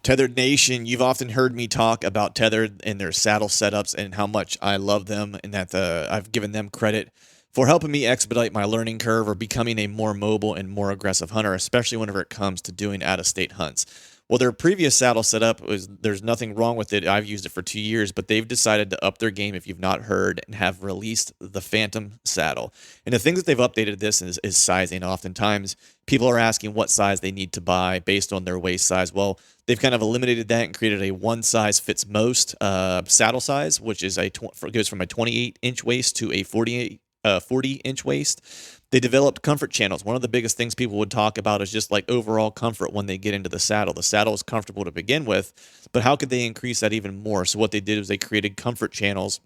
Tethered Nation, you've often heard me talk about Tethered and their saddle setups and how much I love them, and that I've given them credit for helping me expedite my learning curve or becoming a more mobile and more aggressive hunter, especially whenever it comes to doing out-of-state hunts. Well, their previous saddle setup there's nothing wrong with it. I've used it for 2 years, but they've decided to up their game if you've not heard and have released the Phantom saddle. And the things that they've updated this is sizing. Oftentimes, people are asking what size they need to buy based on their waist size. Well, they've kind of eliminated that and created a one size fits most saddle size, which is goes from a 28-inch waist to a 40-inch waist. They developed comfort channels. One of the biggest things people would talk about is just like overall comfort when they get into the saddle. The saddle is comfortable to begin with, but how could they increase that even more? So what they did was they created comfort channels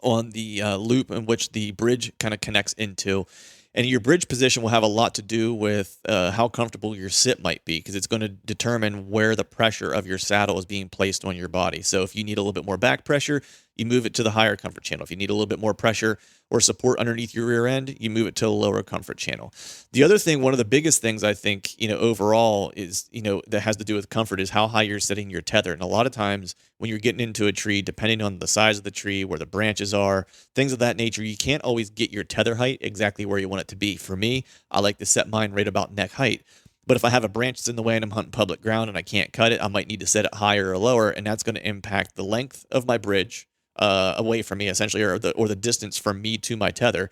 on the loop in which the bridge kind of connects into. And your bridge position will have a lot to do with how comfortable your sit might be, because it's going to determine where the pressure of your saddle is being placed on your body. So if you need a little bit more back pressure, you move it to the higher comfort channel. If you need a little bit more pressure or support underneath your rear end, you move it to a lower comfort channel. The other thing, one of the biggest things I think, overall is, that has to do with comfort is how high you're setting your tether. And a lot of times when you're getting into a tree, depending on the size of the tree, where the branches are, things of that nature, you can't always get your tether height exactly where you want it to be. For me, I like to set mine right about neck height. But if I have a branch that's in the way and I'm hunting public ground and I can't cut it, I might need to set it higher or lower, and that's going to impact the length of my bridge away from me, essentially, or the distance from me to my tether.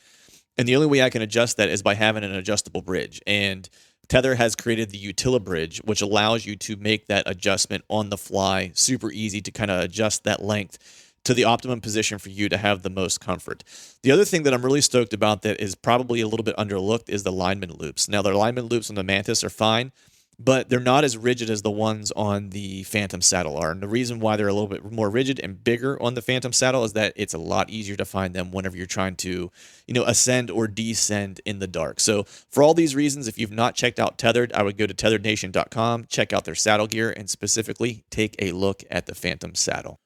And the only way I can adjust that is by having an adjustable bridge. And Tether has created the Utila bridge, which allows you to make that adjustment on the fly, super easy to kind of adjust that length to the optimum position for you to have the most comfort. The other thing that I'm really stoked about that is probably a little bit underlooked is the lineman loops. Now, the lineman loops on the Mantis are fine, but they're not as rigid as the ones on the Phantom saddle are. And the reason why they're a little bit more rigid and bigger on the Phantom saddle is that it's a lot easier to find them whenever you're trying to, ascend or descend in the dark. So for all these reasons, if you've not checked out Tethered, I would go to tetherednation.com, check out their saddle gear, and specifically take a look at the Phantom saddle.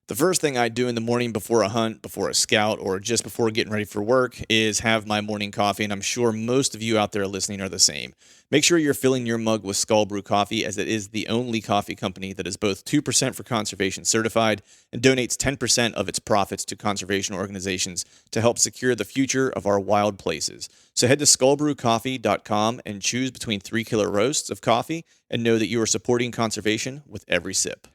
The first thing I do in the morning before a hunt, before a scout, or just before getting ready for work is have my morning coffee, and I'm sure most of you out there listening are the same. Make sure you're filling your mug with Skull Brew coffee, as it is the only coffee company that is both 2% for conservation certified and donates 10% of its profits to conservation organizations to help secure the future of our wild places. So head to skullbrewcoffee.com and choose between 3 killer roasts of coffee and know that you are supporting conservation with every sip.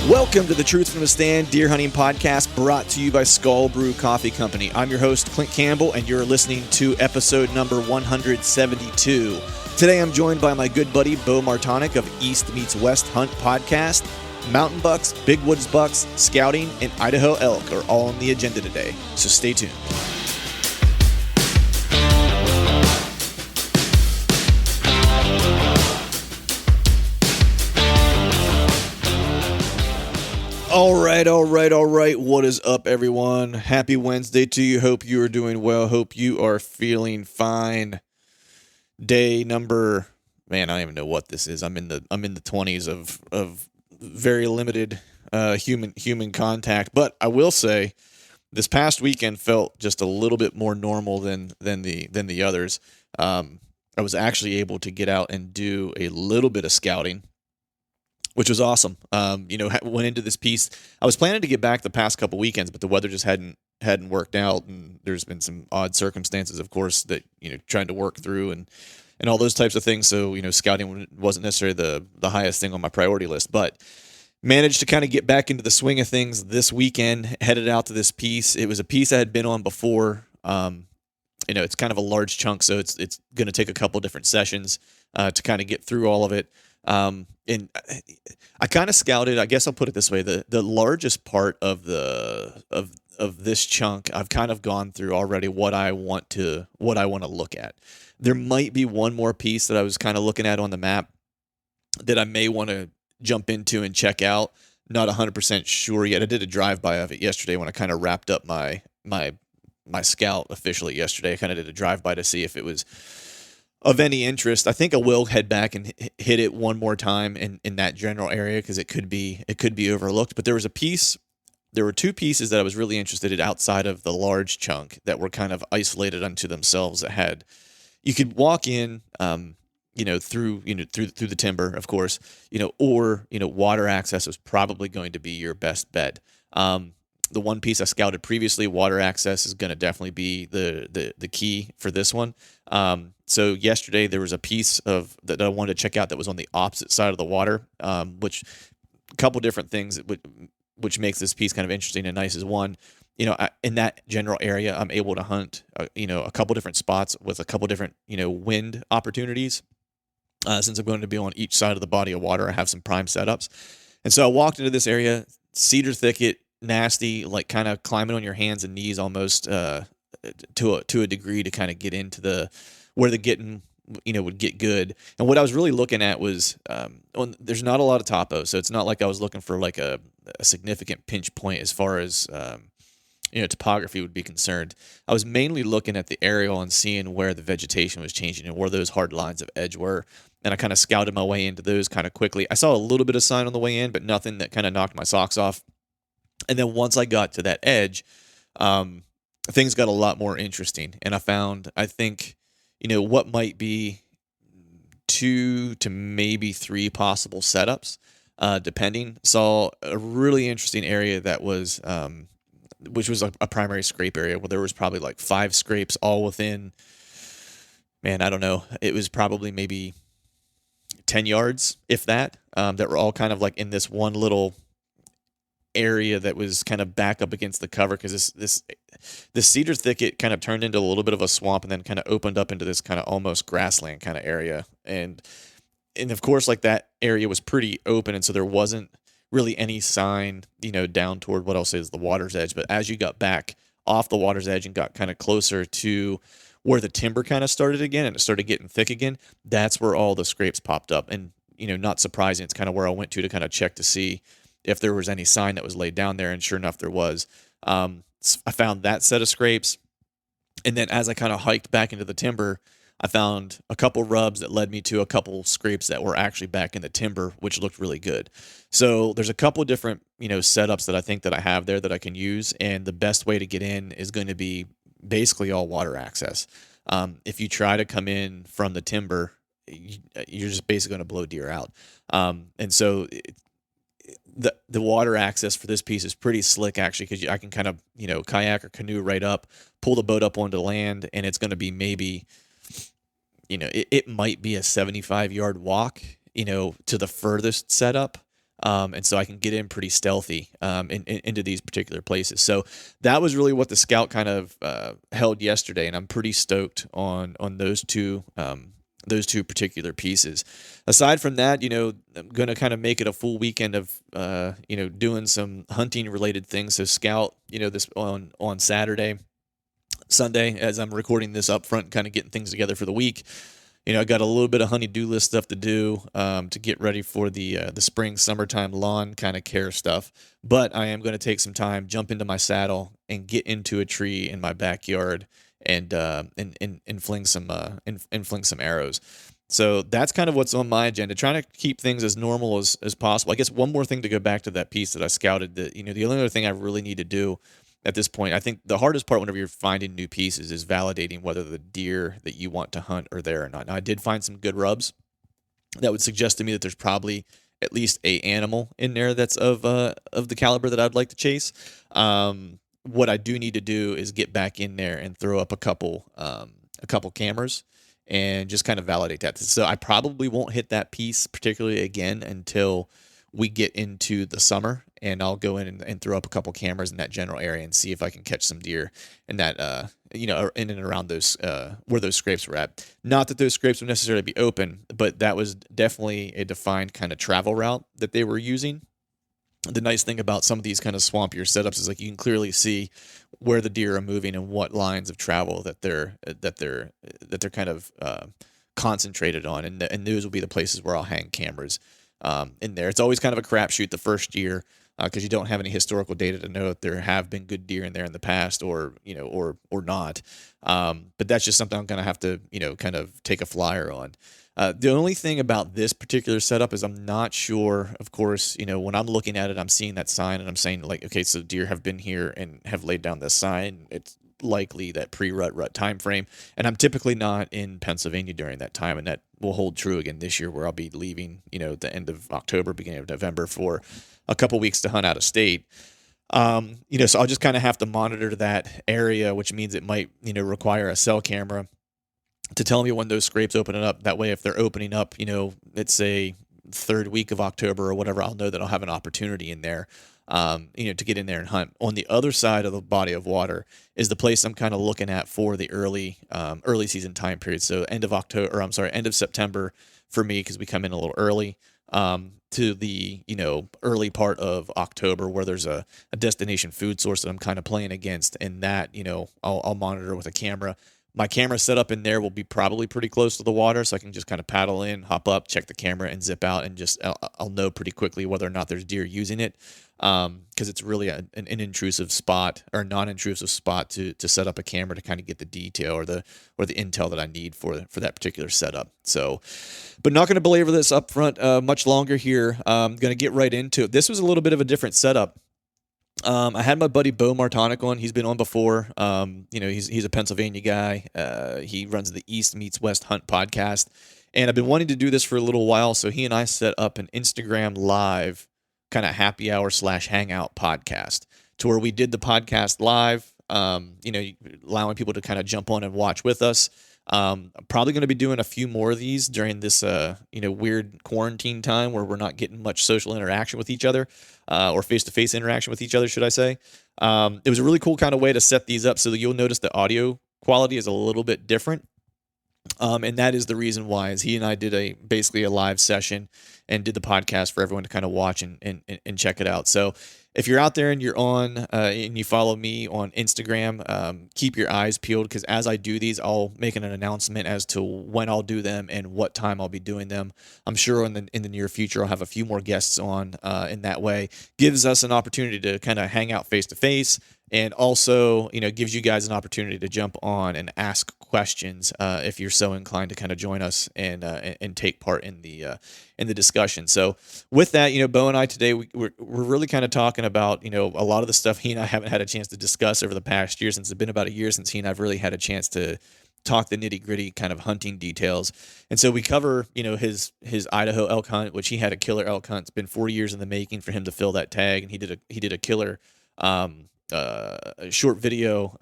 Welcome to the Truth from the Stand Deer Hunting Podcast, brought to you by Skull Brew Coffee Company. I'm your host, Clint Campbell, and you're listening to episode number 172. Today I'm joined by my good buddy, Bo Martonic of East Meets West Hunt Podcast. Mountain bucks, big woods bucks, scouting, and Idaho elk are all on the agenda today, so stay tuned. All right. What is up, everyone? Happy Wednesday to you. Hope you are doing well. Hope you are feeling fine. Day number, man, I don't even know what this is. I'm in the 20s of very limited human contact. But I will say, this past weekend felt just a little bit more normal than the others. I was actually able to get out and do a little bit of scouting, which was awesome. Went into this piece. I was planning to get back the past couple weekends, but the weather just hadn't worked out, and there's been some odd circumstances, of course, that trying to work through and all those types of things. So scouting wasn't necessarily the highest thing on my priority list, but managed to kind of get back into the swing of things this weekend. Headed out to this piece. It was a piece I had been on before. It's kind of a large chunk, so it's going to take a couple different sessions to kind of get through all of it. And I kind of scouted, I guess I'll put it this way, the largest part of this chunk, I've kind of gone through already what I want to look at. There might be one more piece that I was kind of looking at on the map that I may want to jump into and check out. Not 100% sure yet. I did a drive-by of it yesterday when I kind of wrapped up my scout officially yesterday. I kind of did a drive-by to see if it was of any interest. I think I will head back and hit it one more time in that general area, because it could be overlooked. But there were two pieces that I was really interested in outside of the large chunk that were kind of isolated unto themselves, that had you could walk in, through the timber, of course, or water access is probably going to be your best bet. The one piece I scouted previously, water access is going to definitely be the key for this one. So yesterday there was a piece of that I wanted to check out that was on the opposite side of the water, which a couple different things which makes this piece kind of interesting and nice is one, in that general area, I'm able to hunt, a couple different spots with a couple different, wind opportunities. Since I'm going to be on each side of the body of water, I have some prime setups. And so I walked into this area, cedar thicket, nasty, like kind of climbing on your hands and knees almost to a degree to kind of get into where the getting would get good. And what I was really looking at was there's not a lot of topo, so it's not like I was looking for like a significant pinch point as far as topography would be concerned. I was mainly looking at the aerial and seeing where the vegetation was changing and where those hard lines of edge were. And I kind of scouted my way into those kind of quickly. I saw a little bit of sign on the way in, but nothing that kind of knocked my socks off. And then once I got to that edge, things got a lot more interesting. And I found, I think, what might be 2 to maybe 3 possible setups, depending. Saw a really interesting area that was, which was a primary scrape area where there was probably like 5 scrapes all within, man, I don't know. It was probably maybe 10 yards, if that, that were all kind of like in this one little area that was kind of back up against the cover, because this cedar thicket kind of turned into a little bit of a swamp and then kind of opened up into this kind of almost grassland kind of area. And of course, like that area was pretty open, and so there wasn't really any sign, down toward what I'll say is the water's edge. But as you got back off the water's edge and got kind of closer to where the timber kind of started again and it started getting thick again, that's where all the scrapes popped up. And, not surprising, it's kind of where I went to kind of check to see if there was any sign that was laid down there. And sure enough, there was. I found that set of scrapes. And then as I kind of hiked back into the timber, I found a couple rubs that led me to a couple scrapes that were actually back in the timber, which looked really good. So there's a couple different, setups that I think that I have there that I can use. And the best way to get in is going to be basically all water access. If you try to come in from the timber, you're just basically going to blow deer out. And so the water access for this piece is pretty slick, actually, because I can kind of, kayak or canoe right up, pull the boat up onto land, and it's going to be maybe, it might be a 75-yard walk, to the furthest setup. And so I can get in pretty stealthy into these particular places. So that was really what the scout kind of held yesterday, and I'm pretty stoked on those two particular pieces. Aside from that, I'm going to kind of make it a full weekend of doing some hunting related things. So scout, this on Saturday, Sunday, as I'm recording this up front, kind of getting things together for the week. I got a little bit of honey-do list stuff to do to get ready for the spring, summertime lawn kind of care stuff. But I am going to take some time, jump into my saddle, and get into a tree in my backyard and fling some arrows. So that's kind of what's on my agenda, trying to keep things as normal as possible. I guess one more thing to go back to that piece that I scouted, that the only other thing I really need to do at this point, I think the hardest part whenever you're finding new pieces is validating whether the deer that you want to hunt are there or not. Now, I did find some good rubs that would suggest to me that there's probably at least a animal in there that's of the caliber that I'd like to chase. What I do need to do is get back in there and throw up a couple cameras and just kind of validate that. So I probably won't hit that piece particularly again until we get into the summer, and I'll go in and throw up a couple cameras in that general area and see if I can catch some deer in that, in and around those, where those scrapes were at. Not that those scrapes would necessarily be open, but that was definitely a defined kind of travel route that they were using. The nice thing about some of these kind of swampier setups is like you can clearly see where the deer are moving and what lines of travel that they're kind of concentrated on, and those will be the places where I'll hang cameras in there. It's always kind of a crapshoot the first year because you don't have any historical data to know if there have been good deer in there in the past or not. But that's just something I'm going to have to kind of take a flyer on. The only thing about this particular setup is I'm not sure, of course, when I'm looking at it, I'm seeing that sign and I'm saying like, okay, so deer have been here and have laid down this sign. It's likely that pre-rut time frame. And I'm typically not in Pennsylvania during that time, and that will hold true again this year, where I'll be leaving, the end of October, beginning of November for a couple weeks to hunt out of state. So I'll just kind of have to monitor that area, which means it might, require a cell camera to tell me when those scrapes open up. That way, if they're opening up, let's say third week of October or whatever, I'll know that I'll have an opportunity in there, to get in there and hunt. On the other side of the body of water is the place I'm kind of looking at for the early season time period. So end of September for me, because we come in a little early, to the, early part of October, where there's a destination food source that I'm kind of playing against. And that, I'll monitor with a camera. My camera setup in there will be probably pretty close to the water, so I can just kind of paddle in, hop up, check the camera, and zip out, and just I'll know pretty quickly whether or not there's deer using it, because it's really an intrusive spot or non-intrusive spot to set up a camera to kind of get the detail or the intel that I need for that particular setup. So, but not going to belabor this up front much longer here. I'm going to get right into it. This was a little bit of a different setup. I had my buddy Bo Martonic on. He's been on before. He's a Pennsylvania guy. He runs the East Meets West Hunt podcast, and I've been wanting to do this for a little while. So he and I set up an Instagram live kind of happy hour / hangout podcast, to where we did the podcast live, allowing people to kind of jump on and watch with us. I'm probably going to be doing a few more of these during this, weird quarantine time, where we're not getting much social interaction with each other, or face-to-face interaction with each other, should I say. It was a really cool kind of way to set these up, so that you'll notice the audio quality is a little bit different. And that is the reason why, is he and I did basically a live session and did the podcast for everyone to kind of watch and check it out. So if you're out there and you're on and you follow me on Instagram, keep your eyes peeled, because as I do these, I'll make an announcement as to when I'll do them and what time I'll be doing them. I'm sure in the near future I'll have a few more guests on, in that way. Gives us an opportunity to kind of hang out face to face, and also, gives you guys an opportunity to jump on and ask questions, if you're so inclined to kind of join us and take part in the discussion. So with that, Bo and I today, we're really kind of talking about, a lot of the stuff he and I haven't had a chance to discuss over the past year, since it's been about a year since he and I've really had a chance to talk the nitty gritty kind of hunting details. And so we cover, his Idaho elk hunt, which he had a killer elk hunt. It's been 4 years in the making for him to fill that tag. And he did a killer, a short video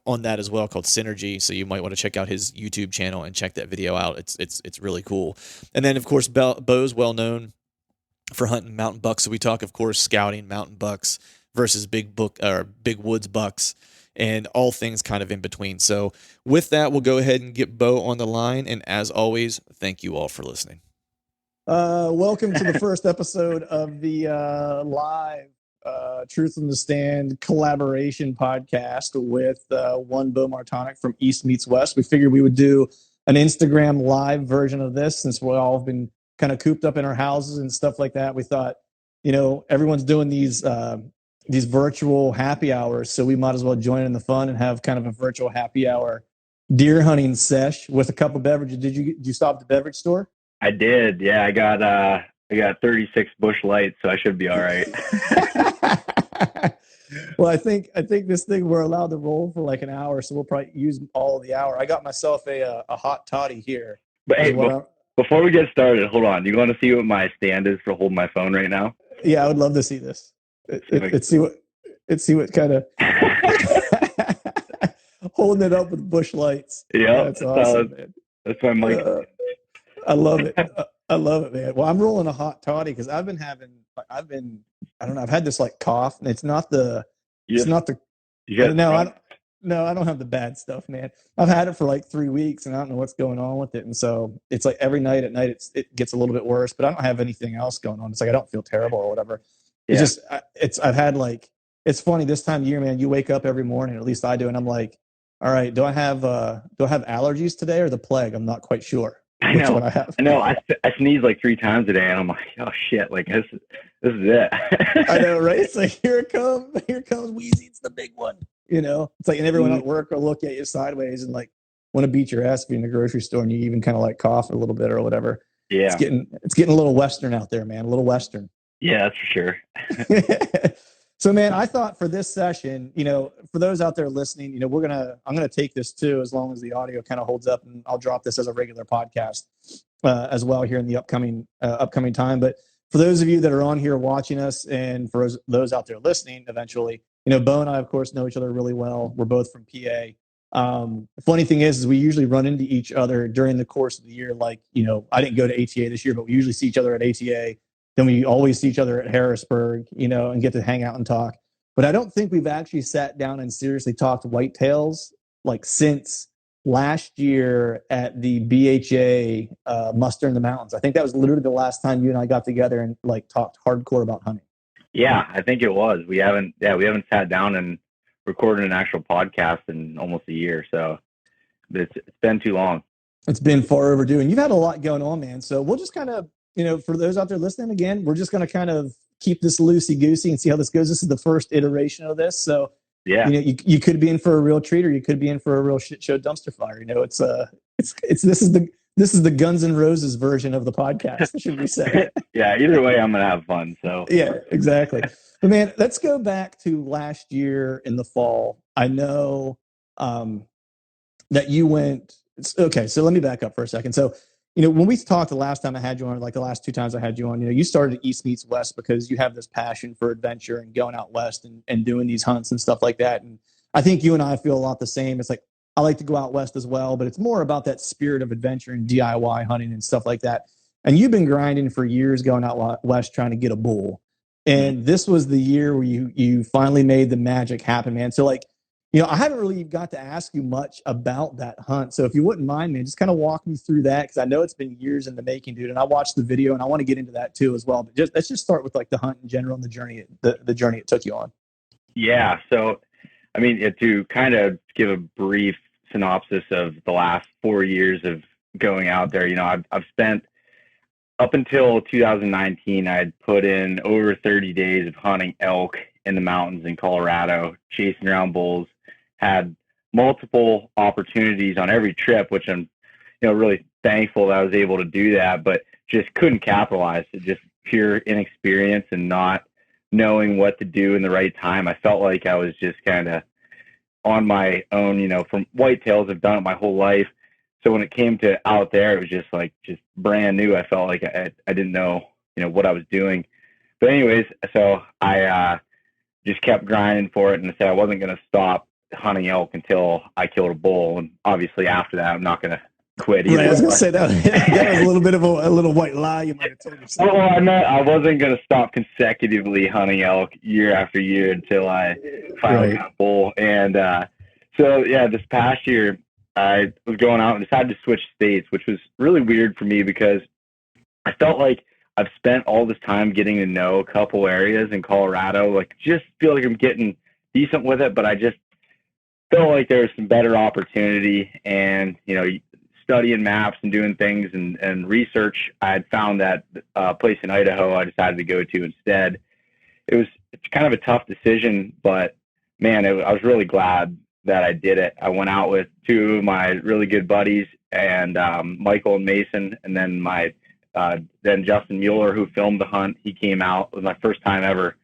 on that as well, called Synergy. So you might want to check out his YouTube channel and check that video out. It's really cool. And then of course Bo's well known for hunting mountain bucks. So we talk, of course, scouting mountain bucks versus big woods bucks, and all things kind of in between. So with that, we'll go ahead and get Bo on the line. And as always, thank you all for listening. Welcome to the first episode of the live Truth in the Stand collaboration podcast with one Bo Martonic from East Meets West. We figured we would do an Instagram live version of this, since we all have been kind of cooped up in our houses and stuff like that. We thought, everyone's doing these virtual happy hours, so we might as well join in the fun and have kind of a virtual happy hour deer hunting sesh with a couple beverages. Did you stop at the beverage store? I did. Yeah, I got 36 Busch Lights, so I should be all right. Well, I think this thing, we're allowed to roll for like an hour, so we'll probably use all of the hour. I got myself a hot toddy here. But hey, before we get started, hold on. You want to see what my stand is for holding my phone right now? Yeah, I would love to see this. Let's see what kind of holding it up with Busch Lights. Yeah, that's awesome, man. That's my mic. I love it. I love it, man. Well, I'm rolling a hot toddy because I don't know, I've had this like cough, and I don't have the bad stuff, man. I've had it for like 3 weeks, and I don't know what's going on with it. And so it's like every night at night, it gets a little bit worse, but I don't have anything else going on. It's like, I don't feel terrible or whatever. Yeah. I've had like, it's funny this time of year, man, you wake up every morning, at least I do. And I'm like, all right, do I have allergies today or the plague? I'm not quite sure. I know. What I have. I know. I sneeze like 3 times a day, and I'm like, oh shit, like this is it. I know, right? It's like, here comes Wheezy. It's the big one. It's like, and everyone at work will look at you sideways and like want to beat your ass if you're in the grocery store and you even kind of like cough a little bit or whatever. Yeah. It's getting a little Western out there, man. A little Western. Yeah, that's for sure. So, man, I thought for this session, for those out there listening, I'm gonna take this too, as long as the audio kind of holds up, and I'll drop this as a regular podcast as well here in the upcoming time. But for those of you that are on here watching us, and for those out there listening, eventually, Bo and I, of course, know each other really well. We're both from PA. The funny thing is we usually run into each other during the course of the year. Like, I didn't go to ATA this year, but we usually see each other at ATA. Then we always see each other at Harrisburg, and get to hang out and talk. But I don't think we've actually sat down and seriously talked whitetails like since last year at the BHA muster in the mountains. I think that was literally the last time you and I got together and like talked hardcore about hunting. Yeah, I think it was. We haven't sat down and recorded an actual podcast in almost a year. So it's been too long. It's been far overdue, and you've had a lot going on, man. So we'll just kind of, for those out there listening, again, we're just going to kind of keep this loosey-goosey and see how this goes. This is the first iteration of this. So, yeah, you could be in for a real treat, or you could be in for a real shit show dumpster fire. This is the Guns N' Roses version of the podcast, should we say. Yeah, either way, I'm going to have fun. So yeah, exactly. But man, let's go back to last year in the fall. I know that you went, okay, so let me back up for a second. So, when we talked the last time I had you on, like the last two times I had you on, you started at East Meets West because you have this passion for adventure and going out west and doing these hunts and stuff like that. And I think you and I feel a lot the same. It's like, I like to go out west as well, but it's more about that spirit of adventure and DIY hunting and stuff like that. And you've been grinding for years going out west trying to get a bull. And this was the year where you finally made the magic happen, man. So like, I haven't really got to ask you much about that hunt. So if you wouldn't mind, man, just kind of walk me through that, because I know it's been years in the making, dude. And I watched the video, and I want to get into that too as well. But let's just start with like the hunt in general and the journey it took you on. Yeah. So, I mean, to kind of give a brief synopsis of the last 4 years of going out there, I've spent up until 2019, I'd put in over 30 days of hunting elk in the mountains in Colorado, chasing around bulls. Had multiple opportunities on every trip, which I'm, really thankful that I was able to do that, but just couldn't capitalize. It just pure inexperience and not knowing what to do in the right time. I felt like I was just kind of on my own, from whitetails. I've done it my whole life. So when it came to out there, it was just brand new. I felt like I didn't know, what I was doing. But anyways, so I just kept grinding for it, and said I wasn't going to stop hunting elk until I killed a bull. And obviously after that, I'm not going to quit either. Right, I was going to say that was a little bit of a little white lie you might have told yourself. Well, I wasn't going to stop consecutively hunting elk year after year until I finally got a bull. And so, yeah, this past year I was going out and decided to switch states, which was really weird for me because I felt like I've spent all this time getting to know a couple areas in Colorado, like just feel like I'm getting decent with it, but I just felt like there was some better opportunity. And, studying maps and doing things and research, I had found that place in Idaho I decided to go to instead. It's kind of a tough decision, but man, I was really glad that I did it. I went out with two of my really good buddies, and Michael and Mason, and then then Justin Mueller, who filmed the hunt. He came out. It was my first time ever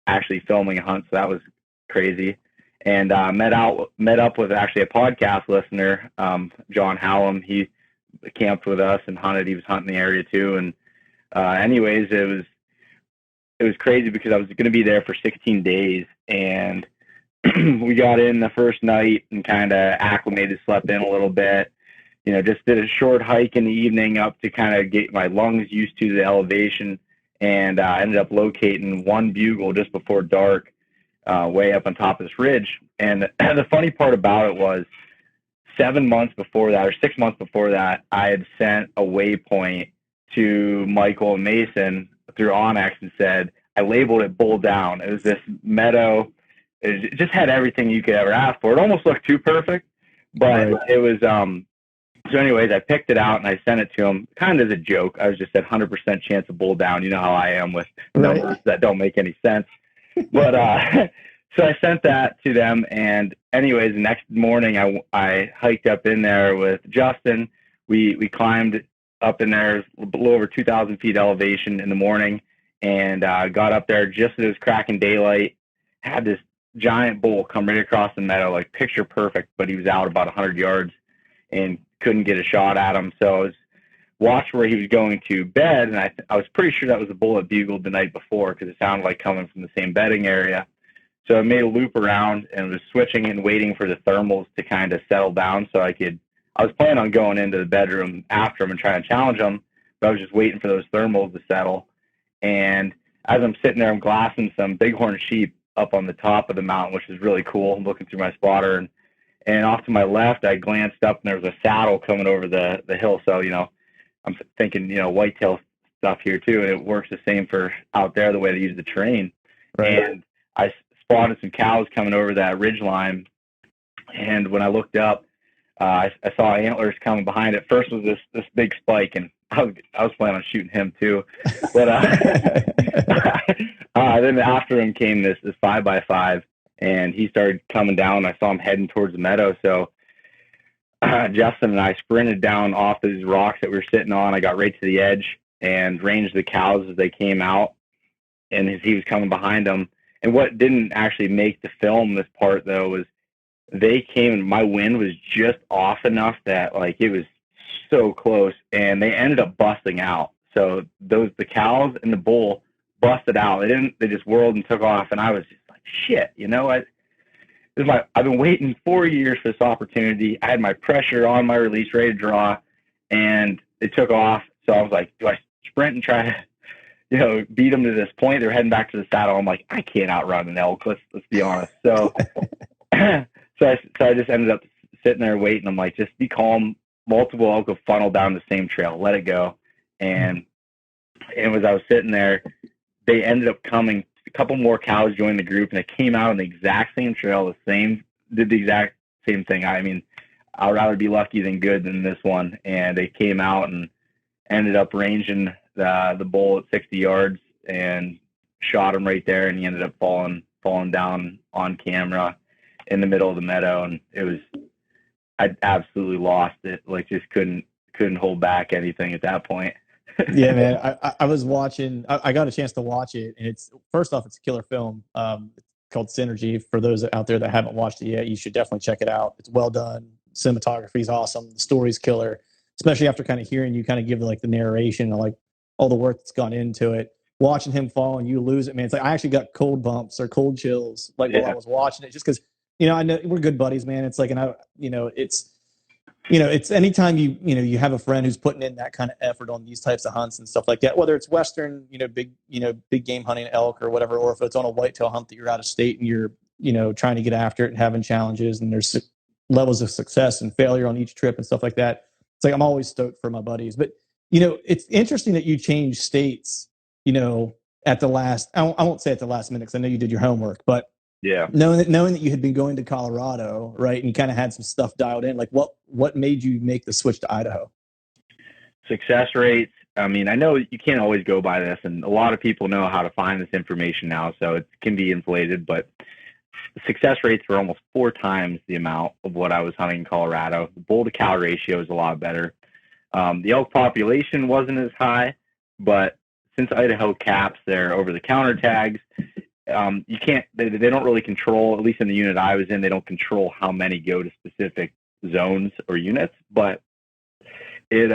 actually filming a hunt, so that was crazy. And met up with actually a podcast listener, John Hallam. He camped with us and hunted. He was hunting the area too. And anyways, it was crazy because I was going to be there for 16 days, and we got in the first night and kind of acclimated, slept in a little bit. Just did a short hike in the evening up to kind of get my lungs used to the elevation, and ended up locating one bugle just before dark, way up on top of this ridge. And the funny part about it was 6 months before that, I had sent a waypoint to Michael and Mason through Onyx and said, I labeled it Bull Down. It was this meadow. It just had everything you could ever ask for. It almost looked too perfect, but it was, so anyways, I picked it out and I sent it to him kind of as a joke. I was just at 100% chance of Bull Down. You know how I am with numbers that don't make any sense. But so I sent that to them. And anyways, the next morning I hiked up in there with Justin. We climbed up in there a little over 2,000 feet elevation in the morning, and got up there just as it was cracking daylight. had this giant bull come right across the meadow, like picture perfect, but he was out about 100 yards and couldn't get a shot at him. So I was watched where he was going to bed, and I was pretty sure that was the bull that bugled the night before because it sounded like coming from the same bedding area. So I made a loop around and was switching and waiting for the thermals to kind of settle down so I was planning on going into the bedroom after him and trying to challenge him, but I was just waiting for those thermals to settle. And as I'm sitting there, I'm glassing some bighorn sheep up on the top of the mountain, which is really cool. I'm looking through my spotter, and off to my left, I glanced up and there was a saddle coming over the hill. So, I'm thinking, whitetail stuff here too, and it works the same for out there, the way they use the terrain. Right. And I spotted some cows coming over that ridge line, and when I looked up, I saw antlers coming behind it. First was this big spike, and I was planning on shooting him too, but then after him came this 5x5, and he started coming down. I saw him heading towards the meadow, so Justin and I sprinted down off these rocks that we were sitting on. I got right to the edge and ranged the cows as they came out, and as he was coming behind them. And what didn't actually make the film this part though was they came and my wind was just off enough that like it was so close, and they ended up busting out. So the cows and the bull busted out. They just whirled and took off, and I was just like, shit, I've been waiting 4 years for this opportunity. I had my pressure on my release, ready to draw, and it took off. So I was like, do I sprint and try to, beat them to this point? They're heading back to the saddle. I'm like, I can't outrun an elk. Let's be honest. So, so I just ended up sitting there waiting. I'm like, just be calm. Multiple elk will funnel down the same trail. Let it go. And as I was sitting there, they ended up coming. A couple more cows joined the group, and they came out on the exact same trail, did the exact same thing. I mean, I'd rather be lucky than good than this one. And they came out and ended up ranging the bull at 60 yards and shot him right there, and he ended up falling down on camera in the middle of the meadow. And I absolutely lost it. Like, just couldn't hold back anything at that point. Yeah, man. I was watching. I got a chance to watch it, and it's first off, it's a killer film. It's called Synergy. For those out there that haven't watched it yet, you should definitely check it out. It's well done. Cinematography is awesome. The story's killer, especially after kind of hearing you kind of give the narration and like all the work that's gone into it. Watching him fall and you lose it, man. It's like I actually got cold bumps or cold chills while I was watching it, just because I know we're good buddies, man. It's like, and it's anytime you have a friend who's putting in that kind of effort on these types of hunts and stuff like that, whether it's Western, big game hunting, elk or whatever, or if it's on a whitetail hunt that you're out of state and you're, trying to get after it and having challenges, and there's levels of success and failure on each trip and stuff like that. It's like, I'm always stoked for my buddies. But, it's interesting that you changed states, at the last, I won't say at the last minute, because I know you did your homework, but yeah, knowing that you had been going to Colorado, right, and you kind of had some stuff dialed in, like what made you make the switch to Idaho? Success rates. I mean, I know you can't always go by this, and a lot of people know how to find this information now, so it can be inflated, but the success rates were almost 4 times the amount of what I was hunting in Colorado. The bull to cow ratio is a lot better. The elk population wasn't as high, but since Idaho caps their over-the-counter tags, you can't. They don't really control. At least in the unit I was in, they don't control how many go to specific zones or units. But there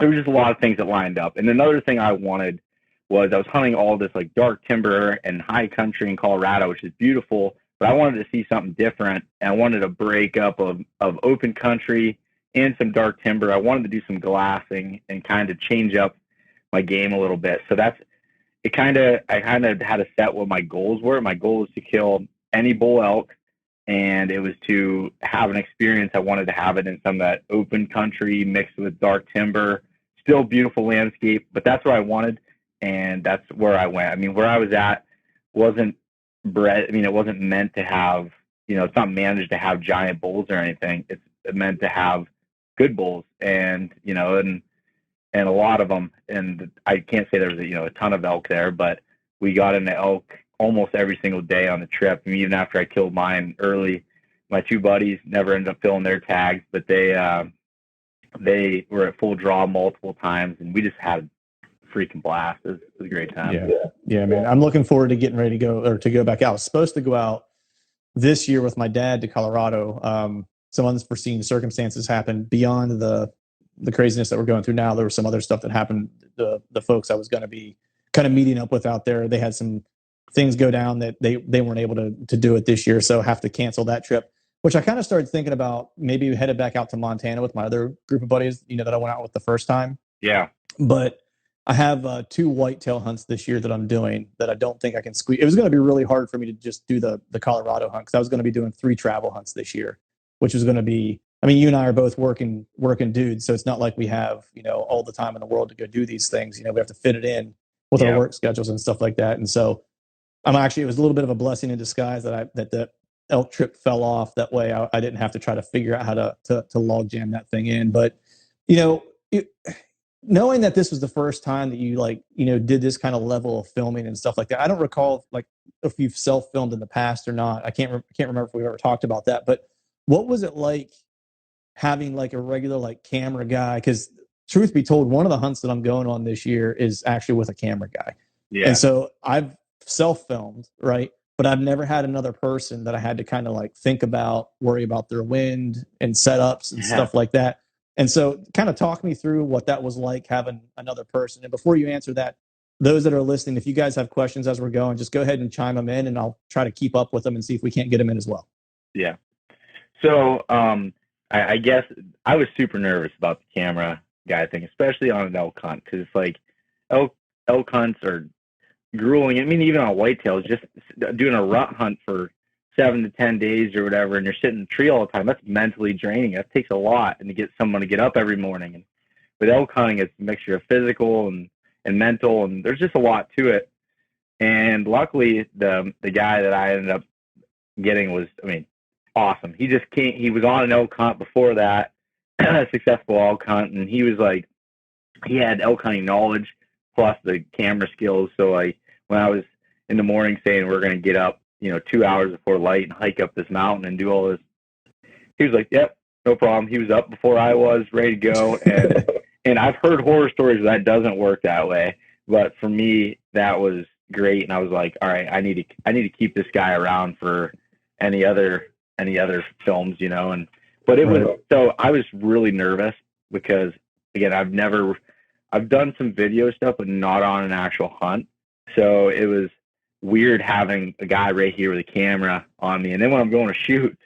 was just a lot of things that lined up. And another thing I wanted was I was hunting all this like dark timber and high country in Colorado, which is beautiful. But I wanted to see something different, and I wanted a breakup of open country and some dark timber. I wanted to do some glassing and kind of change up my game a little bit. So I kind of had to set what my goals were. My goal was to kill any bull elk, and it was to have an experience. I wanted to have it in some of that open country mixed with dark timber, still beautiful landscape, but that's what I wanted, and that's where I went. I mean, where I was at wasn't bred. I mean, it wasn't meant to have, it's not managed to have giant bulls or anything. It's meant to have good bulls, and, and a lot of them. And I can't say there was a ton of elk there, but we got into elk almost every single day on the trip. And even after I killed mine early, my 2 buddies never ended up filling their tags, but they were at full draw multiple times, and we just had freaking blast. It was a great time. Yeah, man. I'm looking forward to getting ready to go back out. I was supposed to go out this year with my dad to Colorado. Some unforeseen circumstances happened beyond the craziness that we're going through now. There was some other stuff that happened. The folks I was going to be kind of meeting up with out there, they had some things go down that they weren't able to do it this year, so have to cancel that trip. Which I kind of started thinking about maybe headed back out to Montana with my other group of buddies, that I went out with the first time. Yeah. But I have 2 whitetail hunts this year that I'm doing that I don't think I can squeeze. It was going to be really hard for me to just do the Colorado hunt because I was going to be doing 3 travel hunts this year, which is going to be, I mean, you and I are both working dudes, so it's not like we have, all the time in the world to go do these things. We have to fit it in with our work schedules and stuff like that. And so it was a little bit of a blessing in disguise that the elk trip fell off. That way I didn't have to try to figure out how to log jam that thing in. But, knowing that this was the first time that you did this kind of level of filming and stuff like that, I don't recall if you've self-filmed in the past or not. I can't remember if we've ever talked about that, but what was it like having a regular camera guy? Because truth be told, one of the hunts that I'm going on this year is actually with a camera guy. Yeah. And so I've self-filmed, right? But I've never had another person that I had to kind of worry about their wind and setups and stuff like that. And so kind of talk me through what that was like having another person. And before you answer that, those that are listening, if you guys have questions as we're going, just go ahead and chime them in and I'll try to keep up with them and see if we can't get them in as well. Yeah. So I guess I was super nervous about the camera guy thing, especially on an elk hunt, because it's elk hunts are grueling. I mean, even on whitetails, just doing a rut hunt for 7 to 10 days or whatever, and you're sitting in the tree all the time, that's mentally draining. That takes a lot, and to get someone to get up every morning. And with elk hunting, it's a mixture of physical and mental, and there's just a lot to it. And luckily, the guy that I ended up getting was, awesome. He just came. He was on an elk hunt before that, a successful elk hunt, and he was he had elk hunting knowledge plus the camera skills. So when I was in the morning saying we're going to get up, 2 hours before light and hike up this mountain and do all this, he was like, "Yep, no problem." He was up before I was, ready to go. And I've heard horror stories that doesn't work that way, but for me, that was great. And I was like, all right, I need to keep this guy around for any other films, but it was, so I was really nervous because again, I've done some video stuff, but not on an actual hunt. So it was weird having a guy right here with a camera on me. And then when I'm going to shoot,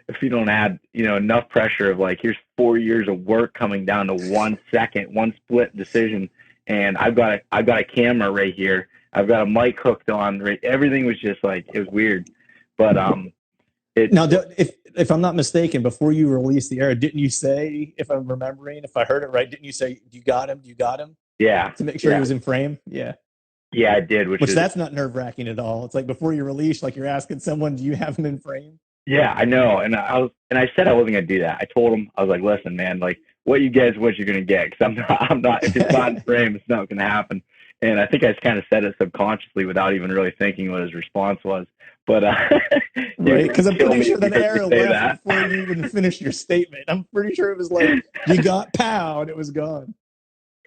if you don't add, enough pressure of here's 4 years of work coming down to 1 second, one split decision. And I've got a camera right here. I've got a mic hooked on, right. Everything was just it was weird. But, now, if I'm not mistaken, before you released the arrow, didn't you say, if I'm remembering, if I heard it right, didn't you say, you got him? Yeah. To make sure he was in frame? Yeah. Yeah, I did. Which that's not nerve-wracking at all. It's before you release, you're asking someone, do you have him in frame? Yeah, I know. And I said I wasn't going to do that. I told him, I was like, listen, man, what you get is what you're going to get. Because I'm not, if it's not in frame, it's not going to happen. And I think I kind of said it subconsciously without even really thinking what his response was. But right, because I'm pretty sure that arrow left before you even finished your statement. I'm pretty sure it was you got pow, and it was gone.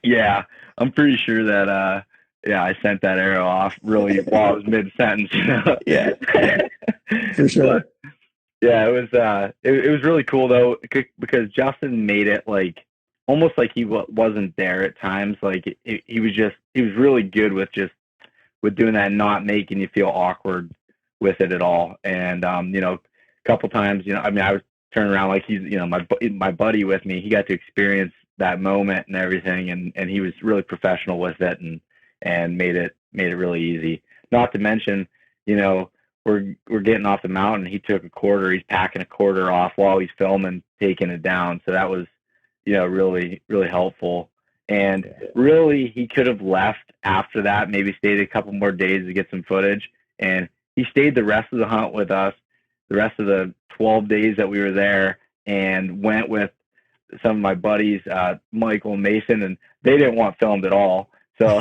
Yeah, I'm pretty sure that I sent that arrow off really while I was mid-sentence. Yeah, for sure. But, yeah, it was really cool though, because Justin made it almost like he wasn't there at times. He was really good with doing that and not making you feel awkward with it at all. And a couple times, I was turning around he's my buddy with me. He got to experience that moment and everything, and he was really professional with it and made it really easy. Not to mention, we're getting off the mountain. He took a quarter. He's packing a quarter off while he's filming, taking it down. So that was, really, really helpful. And really, he could have left after that, maybe stayed a couple more days to get some footage. And he stayed the rest of the hunt with us, the rest of the 12 days that we were there, and went with some of my buddies, Michael and Mason, and they didn't want filmed at all. So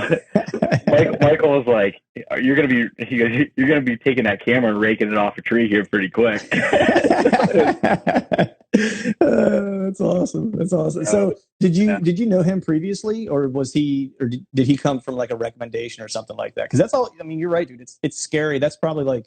Michael was like, "You're gonna be taking that camera and raking it off a tree here pretty quick." That's awesome. That's awesome. So did you know him previously, or did he come from like a recommendation or something like that? Because that's all. I mean, you're right, dude. It's scary. That's probably like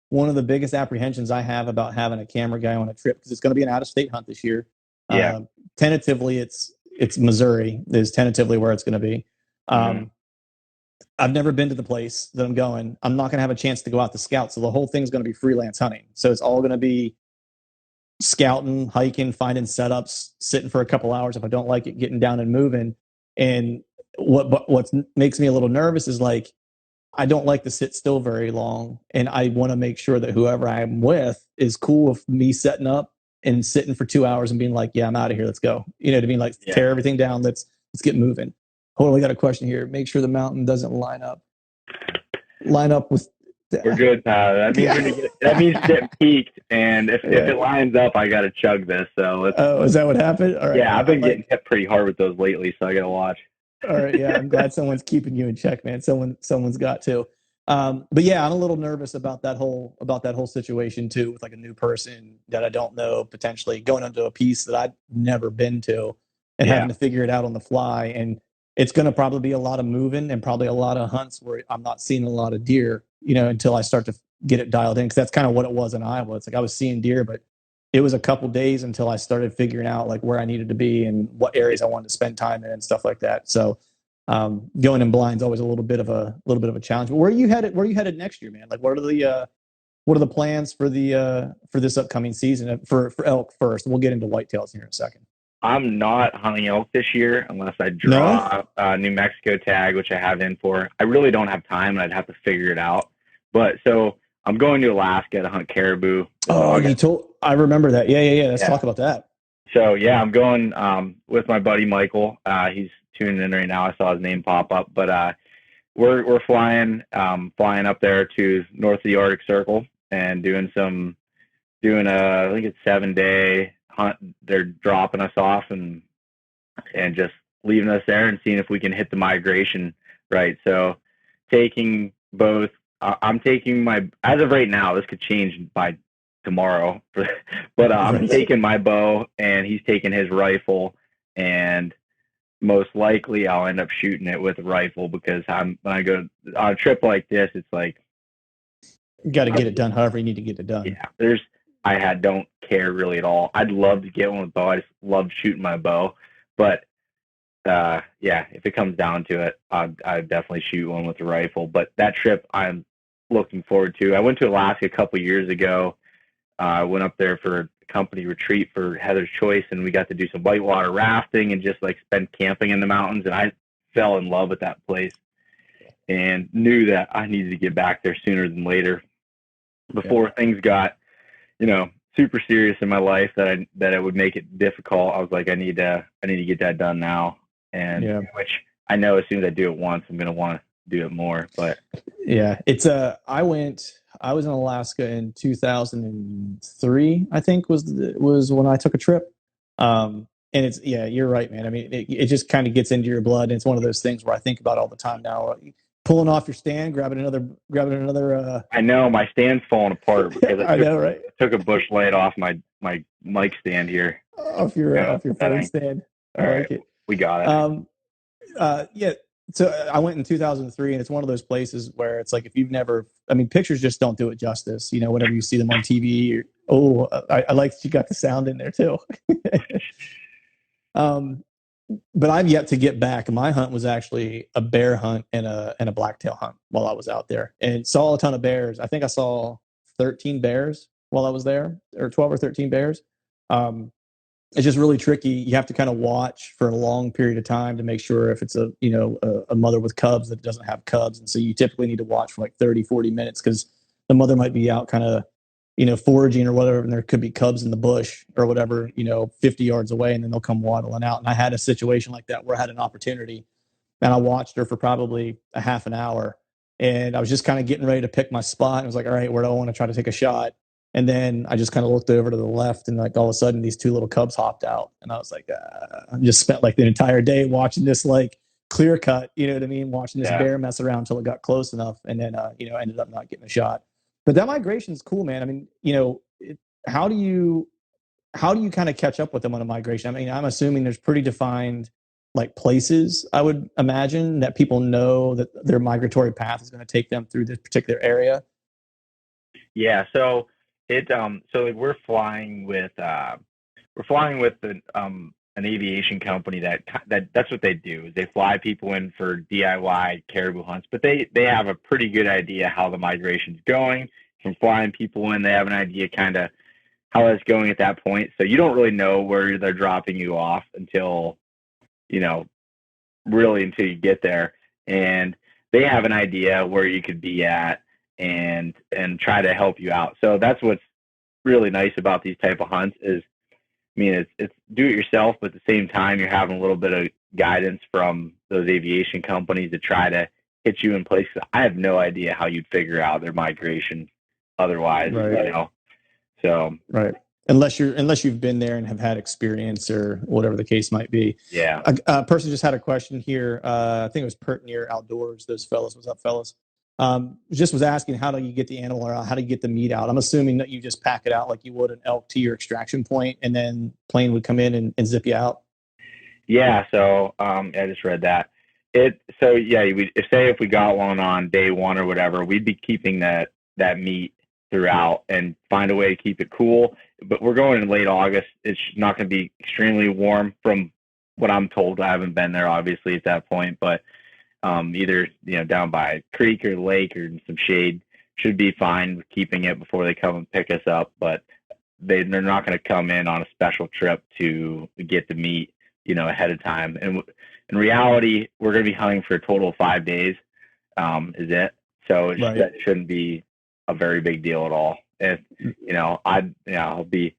one of the biggest apprehensions I have about having a camera guy on a trip, because it's going to be an out of state hunt this year. Yeah. Tentatively, it's Missouri is tentatively where it's going to be. I've never been to the place that I'm going. I'm not going to have a chance to go out to scout, so the whole thing's going to be freelance hunting. So it's all going to be scouting, hiking, finding setups, sitting for a couple hours. If I don't like it, getting down and moving. And what makes me a little nervous is like, I don't like to sit still very long, and I want to make sure that whoever I'm with is cool with me setting up and sitting for 2 hours and being like, yeah, I'm out of here. Let's go. You know what I mean? Like tear everything down. Let's get moving. Hold on, we got a question here. Make sure the mountain doesn't line up with. We're good, Tyler. That means get peaked, and if it lines up, I got to chug this. So is that what happened? All right. Yeah, I've been getting hit pretty hard with those lately, so I got to watch. All right, yeah, I'm glad someone's keeping you in check, man. Someone's got to. But yeah, I'm a little nervous about that whole situation too, with like a new person that I don't know, potentially going into a piece that I've never been to, and having to figure it out on the fly. And it's going to probably be a lot of moving and probably a lot of hunts where I'm not seeing a lot of deer, until I start to get it dialed in. Because that's kind of what it was in Iowa. It's like I was seeing deer, but it was a couple days until I started figuring out like where I needed to be and what areas I wanted to spend time in and stuff like that. So going in blind is always a little bit of a challenge. But where are you headed next year, man? Like what are the plans for this upcoming season for elk first? And we'll get into whitetails here in a second. I'm not hunting elk this year unless I draw a New Mexico tag, which I have in for. I really don't have time, and I'd have to figure it out. But so I'm going to Alaska to hunt caribou. I remember that. Yeah. Let's talk about that. So yeah, I'm going with my buddy Michael. He's tuning in right now. I saw his name pop up, but we're flying up there to north of the Arctic Circle and doing I think it's 7-day hunt. They're dropping us off and just leaving us there and seeing if we can hit the migration right. So taking both. I'm taking as of right now, this could change by tomorrow, but I'm taking my bow and he's taking his rifle, and most likely I'll end up shooting it with a rifle, because when I go on a trip like this, it's like you got to get it done however you need to get it done. Yeah, I don't care really at all. I'd love to get one with bow. I just love shooting my bow, but if it comes down to it, I'd definitely shoot one with a rifle. But that trip I'm looking forward to. I went to Alaska a couple years ago. I went up there for a company retreat for Heather's Choice, and we got to do some whitewater rafting and just like spend camping in the mountains. And I fell in love with that place and knew that I needed to get back there sooner than later before things got, super serious in my life that it would make it difficult. I was like, I need to get that done now. And which I know as soon as I do it once, I'm going to want to do it more. But yeah, it's I was in Alaska in 2003, I think was when I took a trip. And it's, you're right, man. I mean, it just kind of gets into your blood. And it's one of those things where I think about all the time now, pulling off your stand, grabbing another. I know my stand's falling apart because I know, right? I took a bush light off my mic stand here. Off your phone stand. All right. We got it. So I went in 2003, and it's one of those places where it's like, if you've never, pictures just don't do it justice. Whenever you see them on TV, I like that you got the sound in there too. But I've yet to get back. My hunt was actually a bear hunt and a blacktail hunt while I was out there, and saw a ton of bears. I think I saw 13 bears while I was there, or 12 or 13 bears. It's just really tricky. You have to kind of watch for a long period of time to make sure if it's a mother with cubs that doesn't have cubs. And so you typically need to watch for like 30, 40 minutes, because the mother might be out kind of, foraging or whatever. And there could be cubs in the bush or whatever, 50 yards away, and then they'll come waddling out. And I had a situation like that where I had an opportunity, and I watched her for probably a half an hour, and I was just kind of getting ready to pick my spot. And I was like, all right, where do I want to try to take a shot? And then I just kind of looked over to the left, and like all of a sudden these two little cubs hopped out. And I was like, I just spent like the entire day watching this like clear cut, you know what I mean? Watching this bear mess around until it got close enough. And then, ended up not getting a shot. But that migration is cool, man. How do you how do you kind of catch up with them on a migration? I mean, I'm assuming there's pretty defined like places, I would imagine, that people know that their migratory path is going to take them through this particular area. Yeah, so like we're flying with an aviation company that's what they do is they fly people in for DIY caribou hunts, but they have a pretty good idea how the migration's going. From flying people in, they have an idea kind of how that's going at that point. So you don't really know where they're dropping you off until, you know, really until you get there. And they have an idea where you could be at and try to help you out. So that's what's really nice about these type of hunts is, I mean, it's do it yourself, but at the same time, you're having a little bit of guidance from those aviation companies to try to hit you in place. I have no idea how you'd figure out their migration otherwise, Right. you know. So Right. Unless you've been there and have had experience or whatever the case might be. yeah. A person just had a question here. I think it was Pertinier Outdoors. Those fellas, what's up, fellas? Just was asking, how do you get the animal out? How do you get the meat out? I'm assuming that you just pack it out like you would an elk to your extraction point, and then plane would come in and zip you out. Yeah. So I just read that. So yeah, if we got one on day one or whatever, we'd be keeping that meat throughout and find a way to keep it cool. But we're going in late August. It's not going to be extremely warm from what I'm told. I haven't been there obviously at that point, but either, you know, down by a creek or lake or in some shade should be fine with keeping it before they come and pick us up. But they're not going to come in on a special trip to get the meat, you know, ahead of time. And in reality, we're going to be hunting for a total of 5 days. Is it? So that shouldn't be a very big deal at all. If, you know, I'll be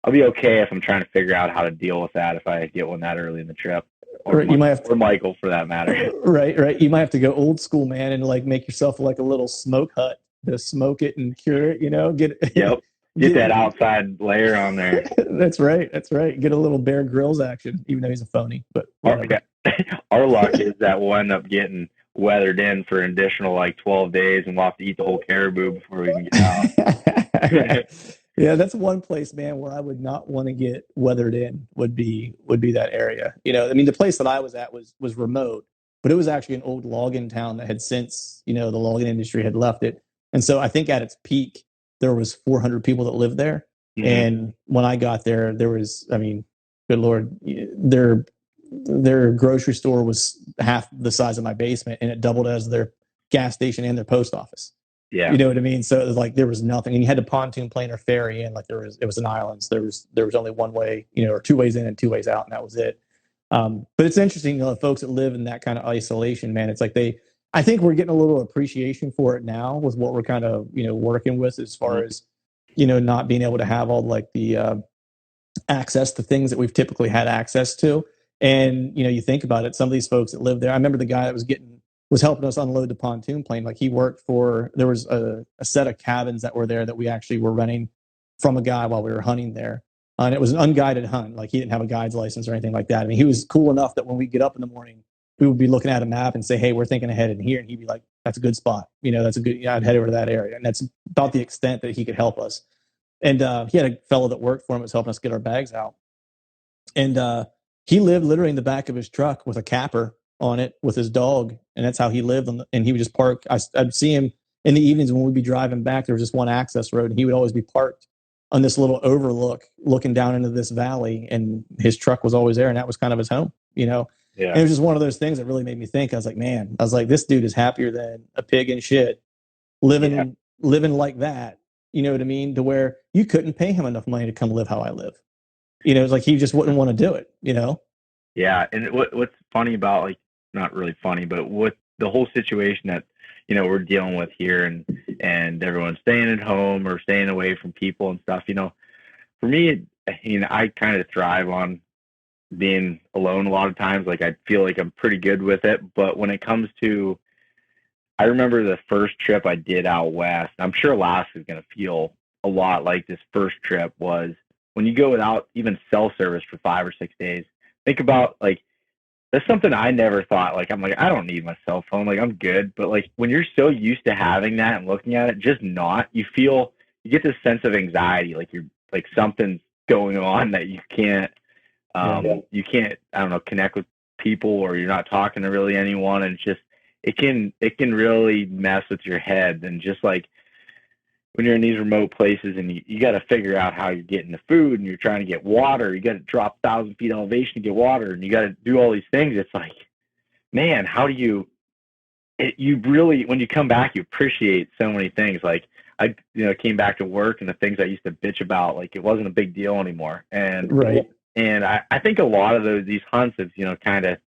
okay if I'm trying to figure out how to deal with that if I get one that early in the trip. Or, you might have to, or Michael for that matter. Right. You might have to go old school, man, and like make yourself like a little smoke hut to smoke it and cure it. You know, get that outside layer on there. That's right. Get a little Bear Grylls action, even though he's a phony. But our luck is that we'll end up getting weathered in for an additional like 12 days, and we'll have to eat the whole caribou before we can get out. Yeah, that's one place, man, where I would not want to get weathered in. Would be that area. You know, I mean, the place that I was at was remote, but it was actually an old logging town that had since, you know, the logging industry had left it. And so I think at its peak there was 400 people that lived there. Mm-hmm. And when I got there was, I mean, good Lord, their grocery store was half the size of my basement, and it doubled as their gas station and their post office. Yeah. You know what I mean? So it was like there was nothing, and you had to pontoon plane or ferry in. Like it was an island. So there was only one way, you know, or 2 ways in and 2 ways out, and that was it. But it's interesting, you know, folks that live in that kind of isolation, man. It's like I think we're getting a little appreciation for it now with what we're kind of, you know, working with as far as, you know, not being able to have all like the access to things that we've typically had access to. And, you know, you think about it, some of these folks that live there. I remember the guy that was helping us unload the pontoon plane. Like he worked there was a set of cabins that were there that we actually were renting from a guy while we were hunting there. And it was an unguided hunt. Like he didn't have a guide's license or anything like that. I mean, he was cool enough that when we get up in the morning, we would be looking at a map and say, hey, we're thinking ahead in here. And he'd be like, that's a good spot. You know, I'd head over to that area. And that's about the extent that he could help us. And he had a fellow that worked for him that was helping us get our bags out. And he lived literally in the back of his truck with a capper on it with his dog. And that's how he lived. And he would just park. I'd see him in the evenings when we'd be driving back. There was just one access road, and he would always be parked on this little overlook looking down into this valley. And his truck was always there. And that was kind of his home, you know? Yeah. And it was just one of those things that really made me think. I was like, this dude is happier than a pig in shit living like that. You know what I mean? To where you couldn't pay him enough money to come live how I live. You know, it's like he just wouldn't want to do it, you know? Yeah. And what's funny about, like, not really funny, but with the whole situation that, you know, we're dealing with here and everyone's staying at home or staying away from people and stuff, you know, for me, you know, I kind of thrive on being alone a lot of times. Like I feel like I'm pretty good with it. But when it comes to, I remember the first trip I did out west, I'm sure Alaska is going to feel a lot like this first trip was when you go without even cell service for 5 or 6 days. Think about, like, that's something I never thought. Like, I'm like, I don't need my cell phone. Like, I'm good. But like when you're so used to having that and looking at it, just not, you get this sense of anxiety. Like you're like something's going on that you can't, I don't know, connect with people, or you're not talking to really anyone. And it's just, it can really mess with your head. And just like when you're in these remote places and you got to figure out how you're getting the food, and you're trying to get water, you got to drop 1,000 feet elevation to get water, and you got to do all these things. It's like, man, how do you really, when you come back, you appreciate so many things. Like I, came back to work, and the things I used to bitch about, like, it wasn't a big deal anymore. And right. And I think a lot of these hunts have, kind of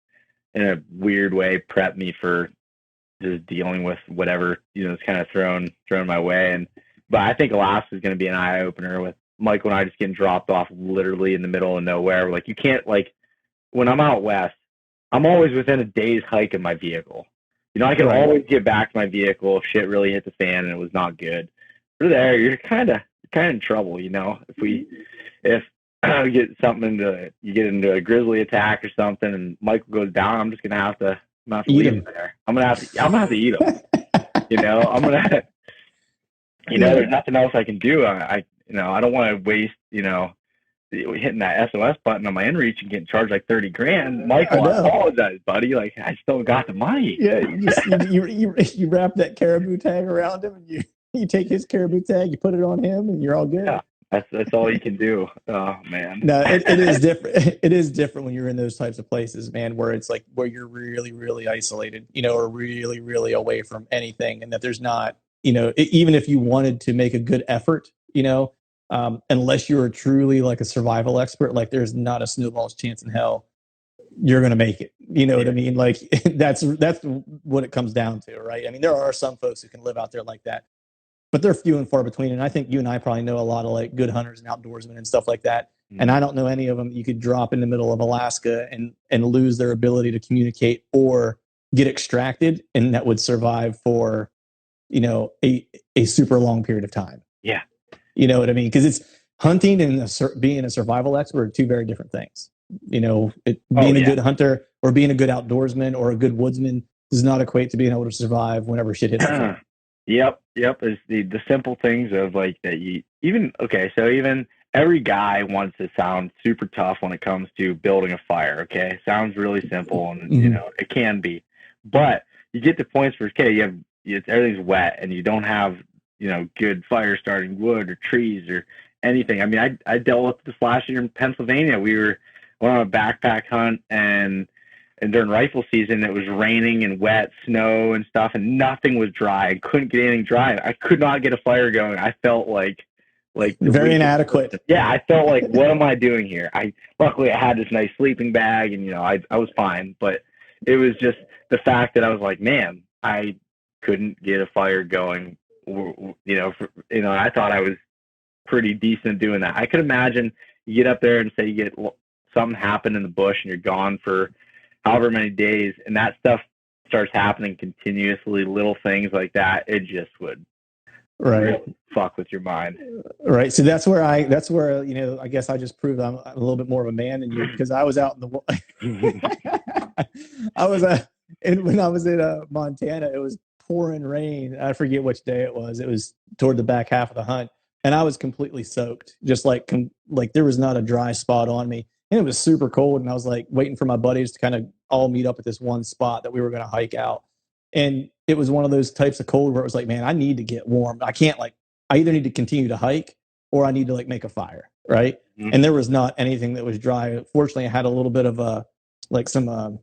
in a weird way prepped me for just dealing with whatever, is kind of thrown my way. But I think Alaska is going to be an eye opener, with Michael and I just getting dropped off literally in the middle of nowhere. Like, you can't, like, when I'm out west, I'm always within a day's hike of my vehicle. I can always get back to my vehicle if shit really hit the fan and it was not good. For there, you're kind of in trouble, if you get into a grizzly attack or something, and Michael goes down, I'm just gonna have to leave him there. I'm gonna have to eat him. I'm gonna, there's nothing else I can do. I don't want to waste, hitting that SOS button on my inReach and getting charged like 30 grand. Michael, I apologize, buddy. Like, I still got the money. Yeah, you wrap that caribou tag around him, and you take his caribou tag, you put it on him, and you're all good. Yeah. That's all you can do. Oh man. No, it is different. It is different when you're in those types of places, man, where it's like where you're really, really isolated, or really, really away from anything, and that there's not, even if you wanted to make a good effort, unless you're truly like a survival expert, like there's not a snowball's chance in hell you're going to make it. You know what I mean? Like that's what it comes down to, right? I mean, there are some folks who can live out there like that, but they're few and far between. And I think you and I probably know a lot of like good hunters and outdoorsmen and stuff like that. Mm-hmm. And I don't know any of them that you could drop in the middle of Alaska and lose their ability to communicate or get extracted, and that would survive for, a super long period of time. Yeah. You know what I mean? Because it's hunting and being a survival expert are two very different things. Being a good hunter or being a good outdoorsman or a good woodsman does not equate to being able to survive whenever shit hits the fan. Yep. It's the simple things of like that. Even every guy wants to sound super tough when it comes to building a fire. Okay. Sounds really simple, and it can be, but you get to points where, everything's wet and you don't have, good fire starting wood or trees or anything. I mean, I dealt with this last year in Pennsylvania. We went on a backpack hunt, and during rifle season, it was raining and wet, snow and stuff, and nothing was dry. I couldn't get anything dry. I could not get a fire going. I felt like very inadequate. Yeah, I felt like, what am I doing here? Luckily I had this nice sleeping bag, and I was fine. But it was just the fact that I was like, man, I couldn't get a fire going. I thought I was pretty decent doing that. I could imagine you get up there and say you get something happen in the bush and you're gone for however many days, and that stuff starts happening continuously, little things like that. It just would really fuck with your mind. Right. So that's where I guess I just proved I'm a little bit more of a man than you, because I was out in the when I was in Montana, it was pouring rain. I forget which day it was. It was toward the back half of the hunt, and I was completely soaked, just like there was not a dry spot on me. And it was super cold, and I was like waiting for my buddies to kind of all meet up at this one spot that we were going to hike out. And it was one of those types of cold where it was like, man, I need to get warm. I can't I either need to continue to hike or I need to make a fire. Right. Mm-hmm. And there was not anything that was dry. Fortunately, I had a little bit of some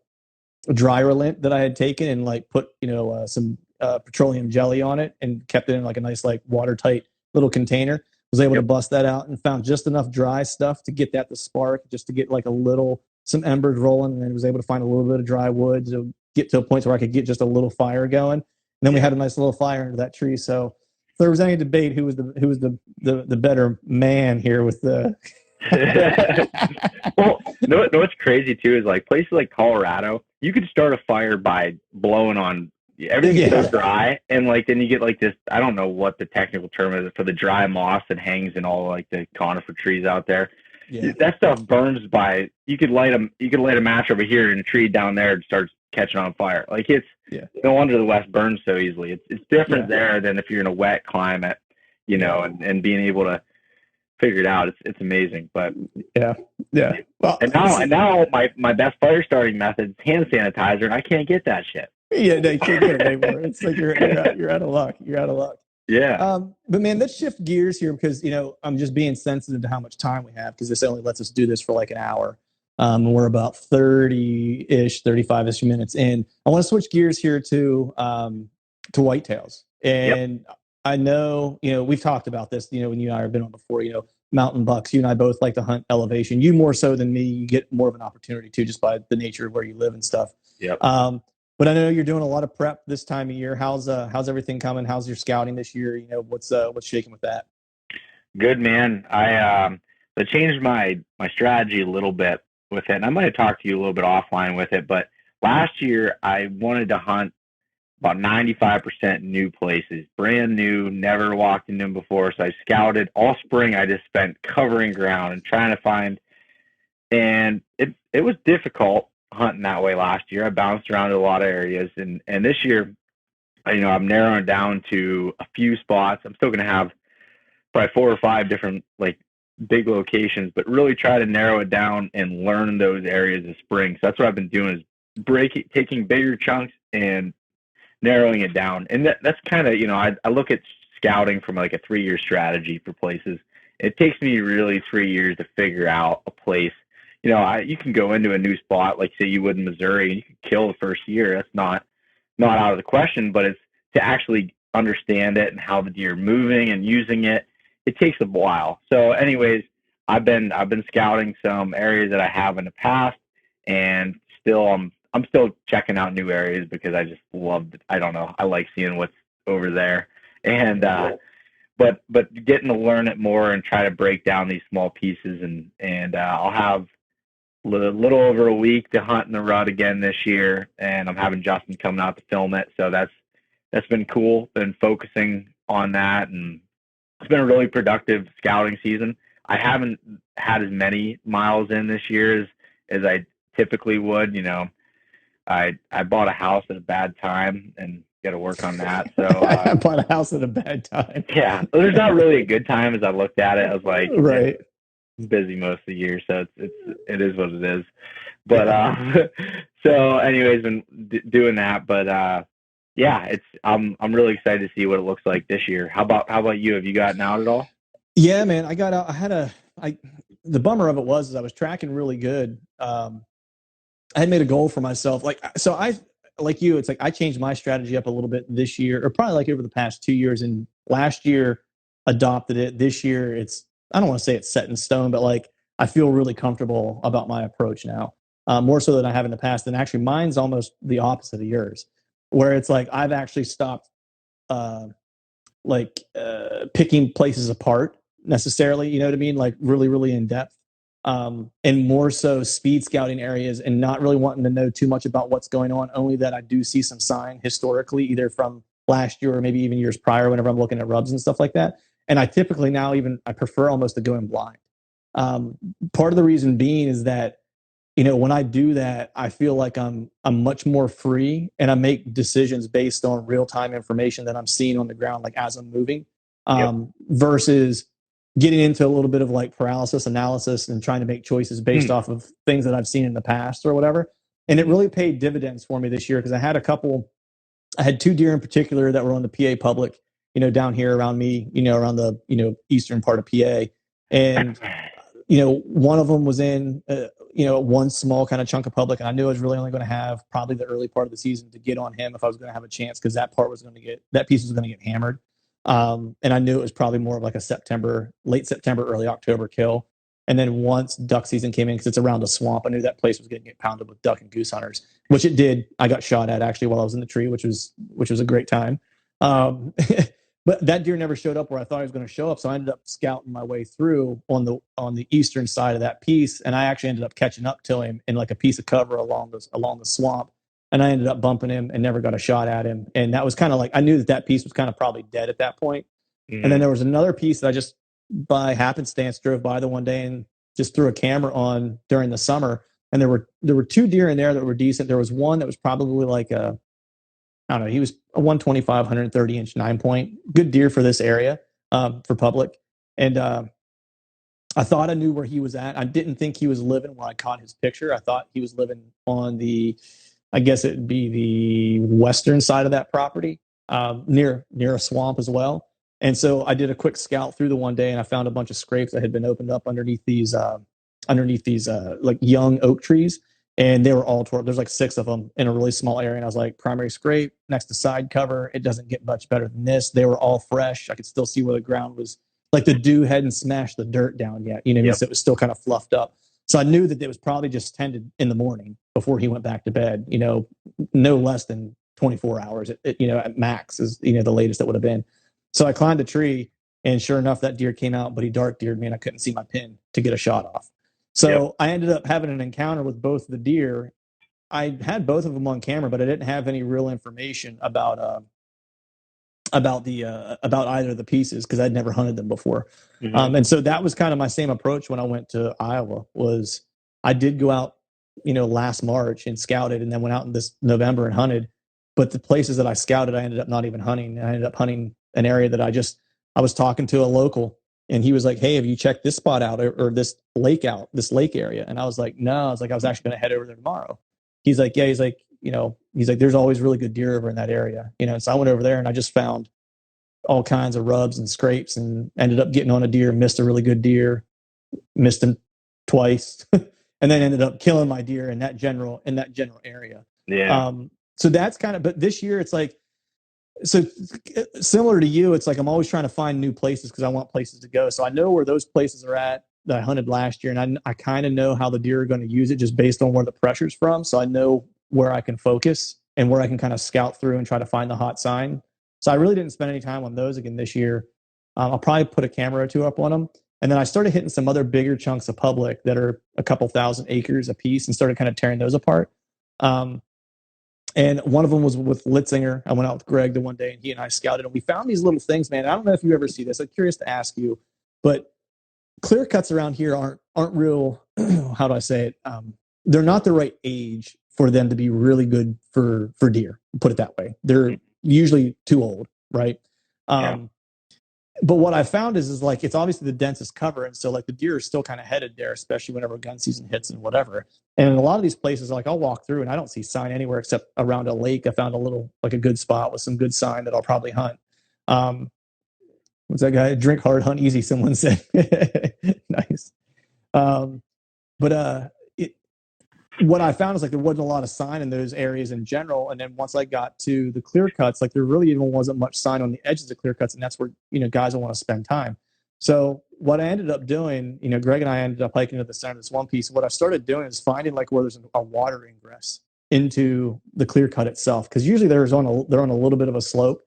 dry relent that I had taken and put, some petroleum jelly on it and kept it in a nice, watertight little container. Was able to bust that out and found just enough dry stuff to get that to spark, just to get some embers rolling, and then was able to find a little bit of dry wood to get to a point where I could get just a little fire going. And then we had a nice little fire under that tree. So if there was any debate who was the better man here with the well, what's crazy too is places like Colorado, you could start a fire by blowing on everything's so dry, and then you get this, I don't know what the technical term is for the dry moss that hangs in all the conifer trees out there. Yeah. That stuff burns by, you could light a match over here in a tree down there and starts catching on fire. No wonder the West burns so easily. It's different there than if you're in a wet climate, and being able to figured out. It's amazing. But yeah. Well, and now my best fire starting method is hand sanitizer, and I can't get that shit. Yeah, no, you can't get it anymore. It's like you're out of luck. You're out of luck. Yeah. But man, let's shift gears here because I'm just being sensitive to how much time we have because this only lets us do this for like an hour. We're about 30-ish, 35-ish minutes in. I want to switch gears here to whitetails. And I know, we've talked about this, when you and I have been on before, mountain bucks. You and I both like to hunt elevation. You more so than me. You get more of an opportunity too, just by the nature of where you live and stuff. Yep. But I know you're doing a lot of prep this time of year. How's everything coming? How's your scouting this year? What's shaking with that? Good, man. I changed my strategy a little bit with it, and I might have talked to you a little bit offline with it. But last year, I wanted to hunt about 95% new places, brand new, never walked into them before. So I scouted all spring. I just spent covering ground and trying to find, and it was difficult hunting that way last year. I bounced around to a lot of areas, and this year, I'm narrowing down to a few spots. I'm still going to have probably 4 or 5 different like big locations, but really try to narrow it down and learn those areas of spring. So that's what I've been doing is taking bigger chunks and narrowing it down. And that's kind of, I look at scouting from like a 3-year strategy for places. It takes me really 3 years to figure out a place. You can go into a new spot, like say you would in Missouri, and you can kill the first year. That's not out of the question, but it's to actually understand it and how the deer are moving and using it. It takes a while. So anyways, I've been scouting some areas that I have in the past, and still I'm still checking out new areas because I just love it. I don't know. I like seeing what's over there. And but getting to learn it more and try to break down these small pieces, and I'll have a little over a week to hunt in the rut again this year, and I'm having Justin coming out to film it. So that's been cool. Been focusing on that, and it's been a really productive scouting season. I haven't had as many miles in this year as I typically would. I bought a house at a bad time and got to work on that. So I bought a house at a bad time. Yeah, there's not really a good time as I looked at it. I was like, right. I'm busy most of the year, so it is what it is. But so anyways, been doing that. But yeah, I'm really excited to see what it looks like this year. How about you? Have you gotten out at all? Yeah, man, I got out. The bummer of it was I was tracking really good. I had made a goal for myself. Like you, it's like I changed my strategy up a little bit this year, or probably like over the past 2 years. And last year adopted it. This year I don't want to say it's set in stone, but like I feel really comfortable about my approach now, more so than I have in the past. And actually mine's almost the opposite of yours, where it's like I've actually stopped picking places apart necessarily, you know what I mean? Like really, really in depth. And more so speed scouting areas and not really wanting to know too much about what's going on, only that I do see some sign historically, either from last year or maybe even years prior whenever I'm looking at rubs and stuff like that. And I typically now I prefer almost to go in blind. Part of the reason being is that, when I do that, I feel like I'm much more free and I make decisions based on real-time information that I'm seeing on the ground, like as I'm moving, versus getting into a little bit of like paralysis analysis and trying to make choices based off of things that I've seen in the past or whatever. And it really paid dividends for me this year because I had 2 deer in particular that were on the PA public, down here around me, around the, eastern part of PA. And, one of them was in, one small kind of chunk of public. And I knew I was really only going to have probably the early part of the season to get on him if I was going to have a chance, because that piece was going to get hammered. And I knew it was probably more of like a late September, early October kill. And then once duck season came in, because it's around a swamp, I knew that place was going to get pounded with duck and goose hunters, which it did. I got shot at actually while I was in the tree, which was a great time. But that deer never showed up where I thought he was going to show up. So I ended up scouting my way through on the eastern side of that piece. And I actually ended up catching up to him in like a piece of cover along the swamp. And I ended up bumping him and never got a shot at him. And that was kind of like, I knew that piece was kind of probably dead at that point. Mm-hmm. And then there was another piece that I just by happenstance drove by the one day and just threw a camera on during the summer. And there were 2 deer in there that were decent. There was one that was probably like he was a 125, 130 inch 9-point, good deer for this area, for public. And I thought I knew where he was at. I didn't think he was living where I caught his picture. I thought he was living on I guess it'd be the western side of that property, near a swamp as well. And so I did a quick scout through the one day, and I found a bunch of scrapes that had been opened up underneath these like young oak trees, and they were all torn. There's like 6 of them in a really small area, and I was like, primary scrape next to side cover. It doesn't get much better than this. They were all fresh. I could still see where the ground was. Like the dew hadn't smashed the dirt down yet, you know what I mean? So it was still kind of fluffed up. So I knew that it was probably just tended in the morning before he went back to bed, you know, no less than 24 hours, you know, at max is, you know, the latest that would have been. So I climbed a tree, and sure enough, that deer came out, but he dark deered me and I couldn't see my pin to get a shot off. So I ended up having an encounter with both the deer. I had both of them on camera, but I didn't have any real information about either of the pieces because I'd never hunted them before. Mm-hmm. And so that was kind of my same approach when I went to Iowa. Was I did go out, you know, last March and scouted, and then went out in this November and hunted. But the places that I scouted, I ended up not even hunting. I ended up hunting an area that I was talking to a local, and he was like, "Hey, have you checked this spot out or this lake area?" And I was like, "No." I was like, "I was actually going to head over there tomorrow." He's like, "Yeah." He's like, you know, "There's always really good deer over in that area." You know, so I went over there and I just found all kinds of rubs and scrapes, and ended up getting on a deer, missed a really good deer, missed him twice, and then ended up killing my deer in that general area. Yeah. So that's kind of, but this year it's like, so similar to you, it's like I'm always trying to find new places because I want places to go. So I know where those places are at that I hunted last year, and I kind of know how the deer are going to use it just based on where the pressure's from. So I know where I can focus and where I can kind of scout through and try to find the hot sign. So I really didn't spend any time on those again this year. I'll probably put a camera or 2 up on them. And then I started hitting some other bigger chunks of public that are a couple thousand acres a piece, and started kind of tearing those apart. And one of them was with Litzinger. I went out with Greg the one day, and he and I scouted, and we found these little things, man. I don't know if you ever see this. I'm curious to ask you, but clear cuts around here aren't real. How do I say it? They're not the right age for them to be really good for deer. Put it that way. They're usually too old, right? But what I found is like, it's obviously the densest cover. And so like the deer are still kind of headed there, especially whenever gun season hits and whatever. And in a lot of these places, like I'll walk through and I don't see sign anywhere except around a lake. I found a good spot with some good sign that I'll probably hunt. What's that guy? Drink hard, hunt easy, someone said. Nice. What I found is like there wasn't a lot of sign in those areas in general. And then once I got to the clear cuts, like there really even wasn't much sign on the edges of clear cuts. And that's where, you know, guys will want to spend time. So what I ended up doing, you know, Greg and I ended up hiking to the center of this one piece. What I started doing is finding like where there's a water ingress into the clear cut itself. Cause usually they're on a little bit of a slope.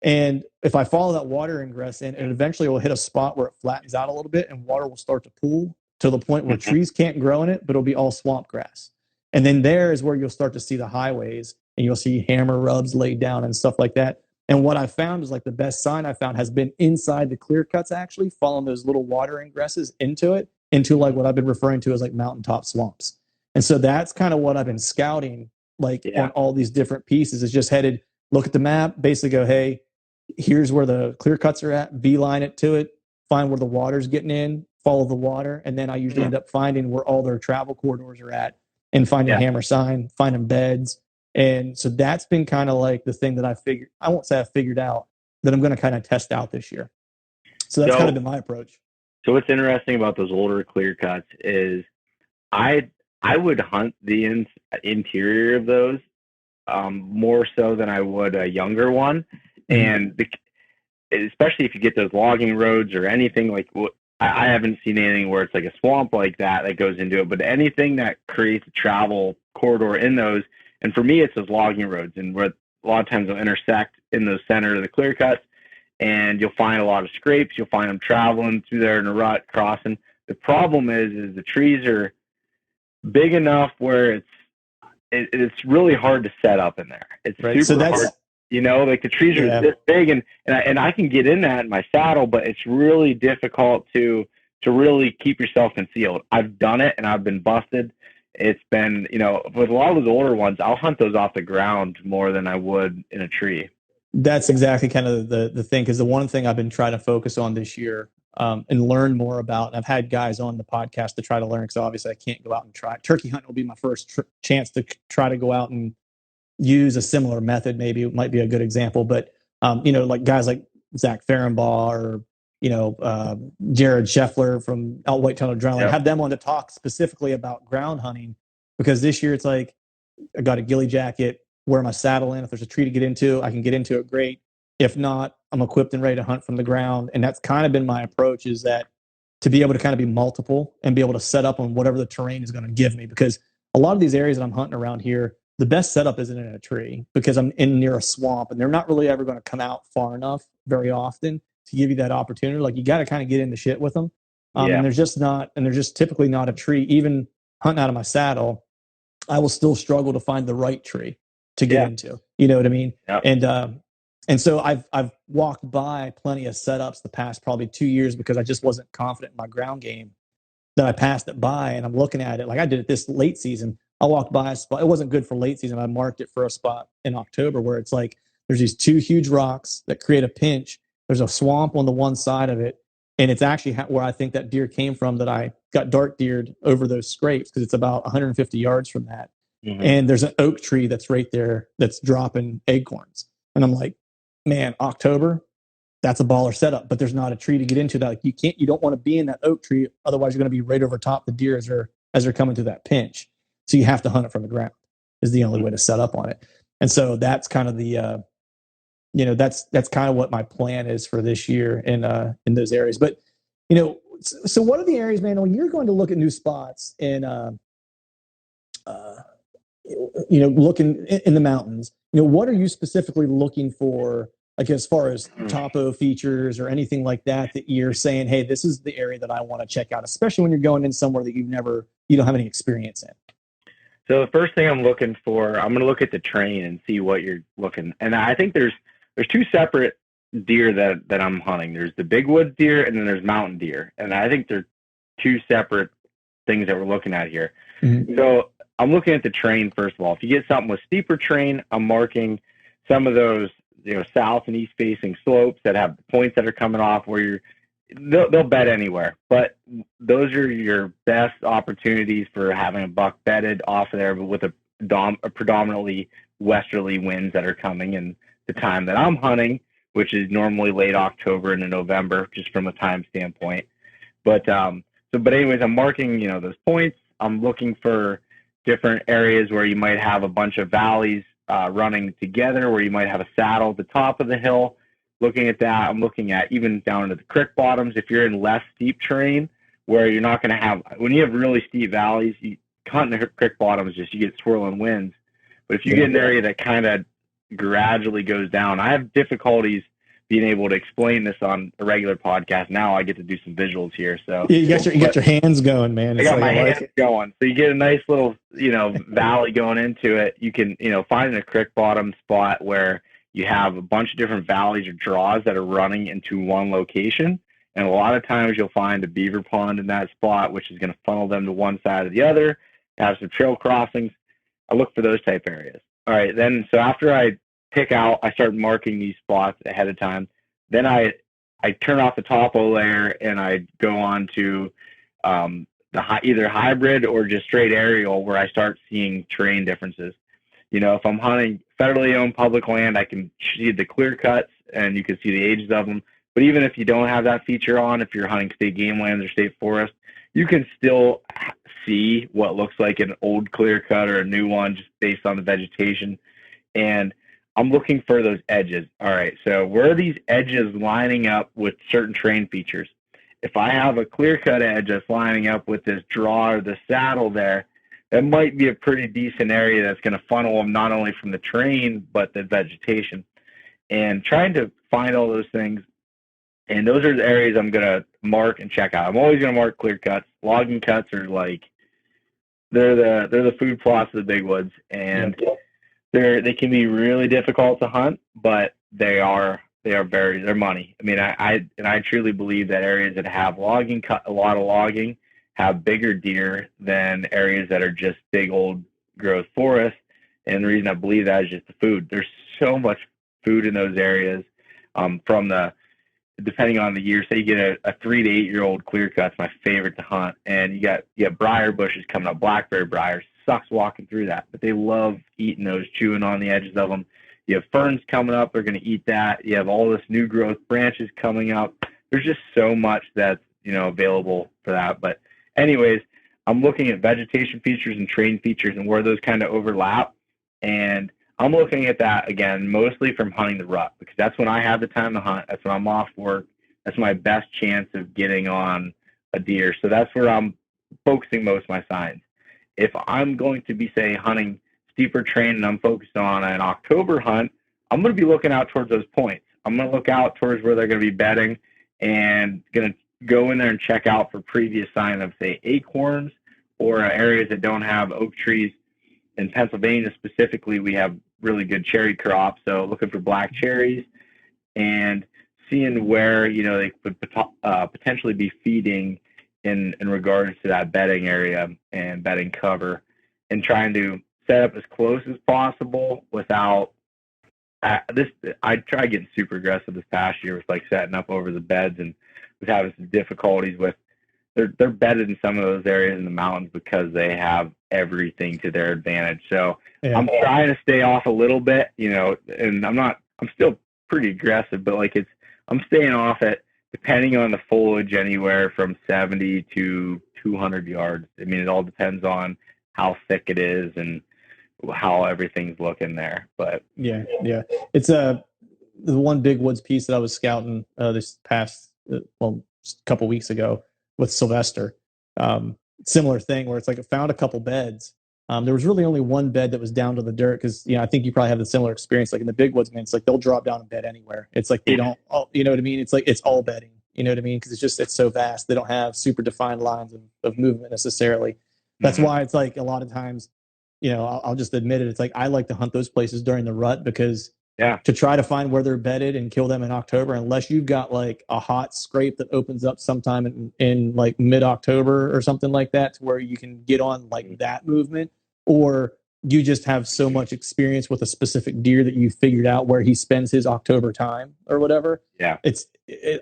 And if I follow that water ingress in, it eventually will hit a spot where it flattens out a little bit and water will start to pool to the point where trees can't grow in it, but it'll be all swamp grass. And then there is where you'll start to see the highways, and you'll see hammer rubs laid down and stuff like that. And what I found is like the best sign I found has been inside the clear cuts, actually following those little water ingresses into like what I've been referring to as like mountaintop swamps. And so that's kind of what I've been scouting, like on all these different pieces, is just headed, look at the map, basically go, hey, here's where the clear cuts are at, V-line it to it, find where the water's getting in, follow the water, and then I usually end up finding where all their travel corridors are at and finding hammer sign, finding beds. And so that's been kind of like the thing that I won't say I figured out, that I'm going to kind of test out this year. So that's kind of been my approach. So what's interesting about those older clear cuts is I would hunt the interior of those more so than I would a younger one. And especially if you get those logging roads or anything like I haven't seen anything where it's like a swamp like that goes into it, but anything that creates a travel corridor in those. And for me, it's those logging roads, and where a lot of times they'll intersect in the center of the clear cuts, and you'll find a lot of scrapes. You'll find them traveling through there in a rut, crossing. The problem is the trees are big enough where it's really hard to set up in there. It's right. Super hard. You know, like the trees are this big, and I can get in that in my saddle, but it's really difficult to really keep yourself concealed. I've done it and I've been busted. It's been, you know, with a lot of those older ones, I'll hunt those off the ground more than I would in a tree. That's exactly kind of the thing, because the one thing I've been trying to focus on this year, and learn more about. And I've had guys on the podcast to try to learn, because obviously I can't go out and try. Turkey hunting will be my first chance to try to go out and use a similar method. Maybe it might be a good example, but like guys like Zach Ferenbaugh or Jared Scheffler from Out White Tunnel Adrenaline, have them on to talk specifically about ground hunting, because this year it's like, I got a ghillie jacket, wear my saddle in. If there's a tree to get into, I can get into it great. If not, I'm equipped and ready to hunt from the ground. And that's kind of been my approach, is that to be able to kind of be multiple and be able to set up on whatever the terrain is going to give me. Because a lot of these areas that I'm hunting around here, the best setup isn't in a tree, because I'm in near a swamp and they're not really ever going to come out far enough very often to give you that opportunity. Like, you got to kind of get in the shit with them. And there's just typically not a tree. Even hunting out of my saddle, I will still struggle to find the right tree to get into. You know what I mean? Yep. And so I've walked by plenty of setups the past probably 2 years, because I just wasn't confident in my ground game, that I passed it by. And I'm looking at it like I did it this late season. I walked by a spot. It wasn't good for late season. I marked it for a spot in October where it's like, there's these two huge rocks that create a pinch. There's a swamp on the one side of it. And it's actually where I think that deer came from, that I got dark deered over those scrapes, because it's about 150 yards from that. Mm-hmm. And there's an oak tree that's right there that's dropping acorns. And I'm like, man, October, that's a baller setup, but there's not a tree to get into. That, like, you don't want to be in that oak tree. Otherwise, you're going to be right over top the deer as they're coming to that pinch. So you have to hunt it from the ground, is the only way to set up on it. And so that's kind of the, that's kind of what my plan is for this year in those areas. But, so what are the areas, man, when you're going to look at new spots and, looking in the mountains, what are you specifically looking for, like, as far as topo features or anything like that you're saying, hey, this is the area that I want to check out, especially when you're going in somewhere that you don't have any experience in? So the first thing I'm looking for, I'm going to look at the terrain and see what you're looking. And I think there's two separate deer that I'm hunting. There's the big woods deer, and then there's mountain deer. And I think they're two separate things that we're looking at here. Mm-hmm. So I'm looking at the terrain, first of all. If you get something with steeper terrain, I'm marking some of those, south and east facing slopes that have points that are coming off where they'll bed anywhere. But those are your best opportunities for having a buck bedded off of there, but with a predominantly westerly winds that are coming in the time that I'm hunting, which is normally late October into November, just from a time standpoint. But anyways, I'm marking, those points. I'm looking for different areas where you might have a bunch of valleys running together, where you might have a saddle at the top of the hill. Looking at that, I'm looking at even down to the creek bottoms. If you're in less steep terrain, where you're not going to have, when you have really steep valleys, you hunting the creek bottoms, you get swirling winds. But if you get an area that kind of gradually goes down, I have difficulties being able to explain this on a regular podcast. Now I get to do some visuals here. So you got your hands going, man. I got my hands going. So you get a nice little, valley going into it. You can, find a creek bottom spot where you have a bunch of different valleys or draws that are running into one location. And a lot of times you'll find a beaver pond in that spot, which is going to funnel them to one side or the other, have some trail crossings. I look for those type areas. All right. Then, so after I I start marking these spots ahead of time. Then I turn off the topo layer and I go on to either hybrid or just straight aerial, where I start seeing terrain differences. If I'm hunting federally owned public land, I can see the clear cuts and you can see the ages of them. But even if you don't have that feature on, if you're hunting state game lands or state forest, you can still see what looks like an old clear cut or a new one just based on the vegetation. And I'm looking for those edges. All right, so where are these edges lining up with certain terrain features? If I have a clear-cut edge that's lining up with this draw or the saddle there, that might be a pretty decent area that's going to funnel them not only from the terrain, but the vegetation. And trying to find all those things, and those are the areas I'm going to mark and check out. I'm always going to mark clear cuts. Logging cuts are like, they're the food plots of the big woods, and they can be really difficult to hunt, but they're money. I mean, I truly believe that areas that have a lot of logging have bigger deer than areas that are just big old growth forest. And the reason I believe that is just the food. There's so much food in those areas, from the depending on the year, say you get a 3 to 8 year old clear cut's my favorite to hunt, and you got briar bushes coming up, blackberry briars. Sucks walking through that, but they love eating those, chewing on the edges of them. You have ferns coming up, they're going to eat that. You have all this new growth branches coming up. There's just so much that's, available for that. But anyways, I'm looking at vegetation features and terrain features and where those kind of overlap. And I'm looking at that, again, mostly from hunting the rut, because that's when I have the time to hunt. That's when I'm off work. That's my best chance of getting on a deer. So that's where I'm focusing most of my signs. If I'm going to be, say, hunting steeper terrain and I'm focused on an October hunt, I'm going to be looking out towards those points. I'm going to look out towards where they're going to be bedding and going to go in there and check out for previous sign of, say, acorns or areas that don't have oak trees. In Pennsylvania specifically, we have really good cherry crops, so looking for black cherries and seeing where, they could potentially be feeding in regards to that bedding area and bedding cover, and trying to set up as close as possible without I tried getting super aggressive this past year with like setting up over the beds, and was having some difficulties with they're bedded in some of those areas in the mountains because they have everything to their advantage. So yeah. I'm trying to stay off a little bit, and I'm still pretty aggressive, but I'm staying off it depending on the foliage anywhere from 70 to 200 yards. I mean, it all depends on how thick it is and how everything's looking there. But yeah, it's the one big woods piece that I was scouting this past couple weeks ago with Sylvester. Similar thing where it's like I found a couple beds. There was really only one bed that was down to the dirt because I think you probably have the similar experience. Like in the big woods, man, it's like they'll drop down a bed anywhere. It's like they don't, you know what I mean? It's like it's all bedding. You know what I mean? Because it's so vast. They don't have super defined lines of movement necessarily. That's why it's like a lot of times, I'll just admit it. It's like I like to hunt those places during the rut because to try to find where they're bedded and kill them in October, unless you've got like a hot scrape that opens up sometime in like mid-October or something like that, to where you can get on like that movement, or you just have so much experience with a specific deer that you figured out where he spends his October time or whatever. Yeah.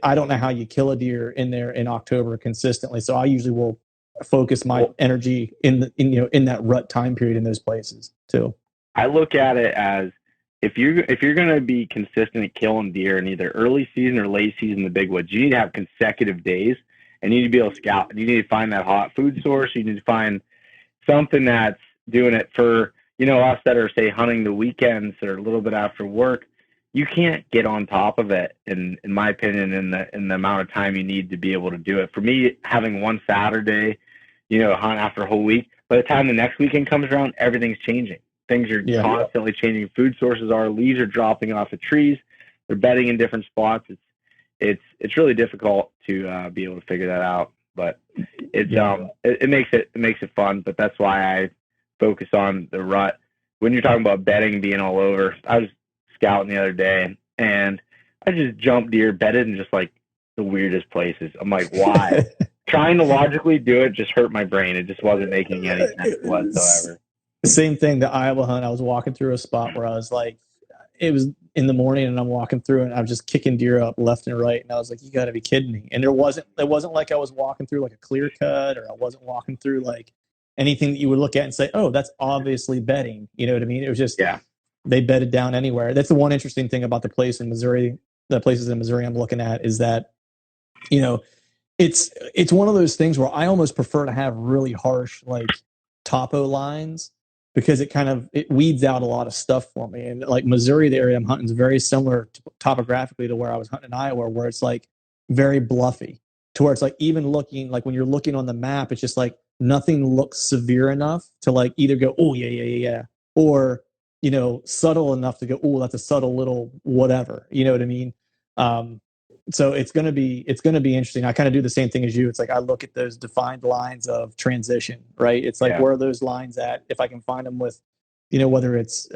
I don't know how you kill a deer in there in October consistently. So I usually will focus my energy in that rut time period in those places too. I look at it as if you're going to be consistent at killing deer in either early season or late season in the big woods, you need to have consecutive days and you need to be able to scout. You need to find that hot food source. You need to find something that's doing it for, us that are, say, hunting the weekends or a little bit after work. You can't get on top of it, in my opinion, in the amount of time you need to be able to do it. For me, having one Saturday, hunt after a whole week, by the time the next weekend comes around, everything's changing. Things are constantly changing. Food sources leaves are dropping off of trees. They're bedding in different spots. It's really difficult to be able to figure that out, but it makes it fun. But that's why I focus on the rut. When you're talking about bedding being all over, I was scouting the other day and I just jumped deer, bedded in just like the weirdest places. I'm like, why? Trying to logically do it just hurt my brain. It just wasn't making any sense whatsoever. Same thing, the Iowa hunt. I was walking through a spot where I was like, it was in the morning and I'm walking through and I was just kicking deer up left and right. And I was like, you gotta be kidding me. And it wasn't like I was walking through like a clear cut, or I wasn't walking through like anything that you would look at and say, oh, that's obviously bedding. You know what I mean? It was just, they bedded down anywhere. That's the one interesting thing about the places in Missouri I'm looking at, is that, it's one of those things where I almost prefer to have really harsh, like topo lines, because it weeds out a lot of stuff for me. And like Missouri, the area I'm hunting, is very similar topographically to where I was hunting in Iowa, where it's like very bluffy, to where it's like, even looking, like when you're looking on the map, it's just like nothing looks severe enough to like either go, oh yeah, or, subtle enough to go, oh, that's a subtle little whatever. You know what I mean? So it's going to be interesting. I kind of do the same thing as you. It's like I look at those defined lines of transition, right? It's like, where are those lines at? If I can find them with, whether it's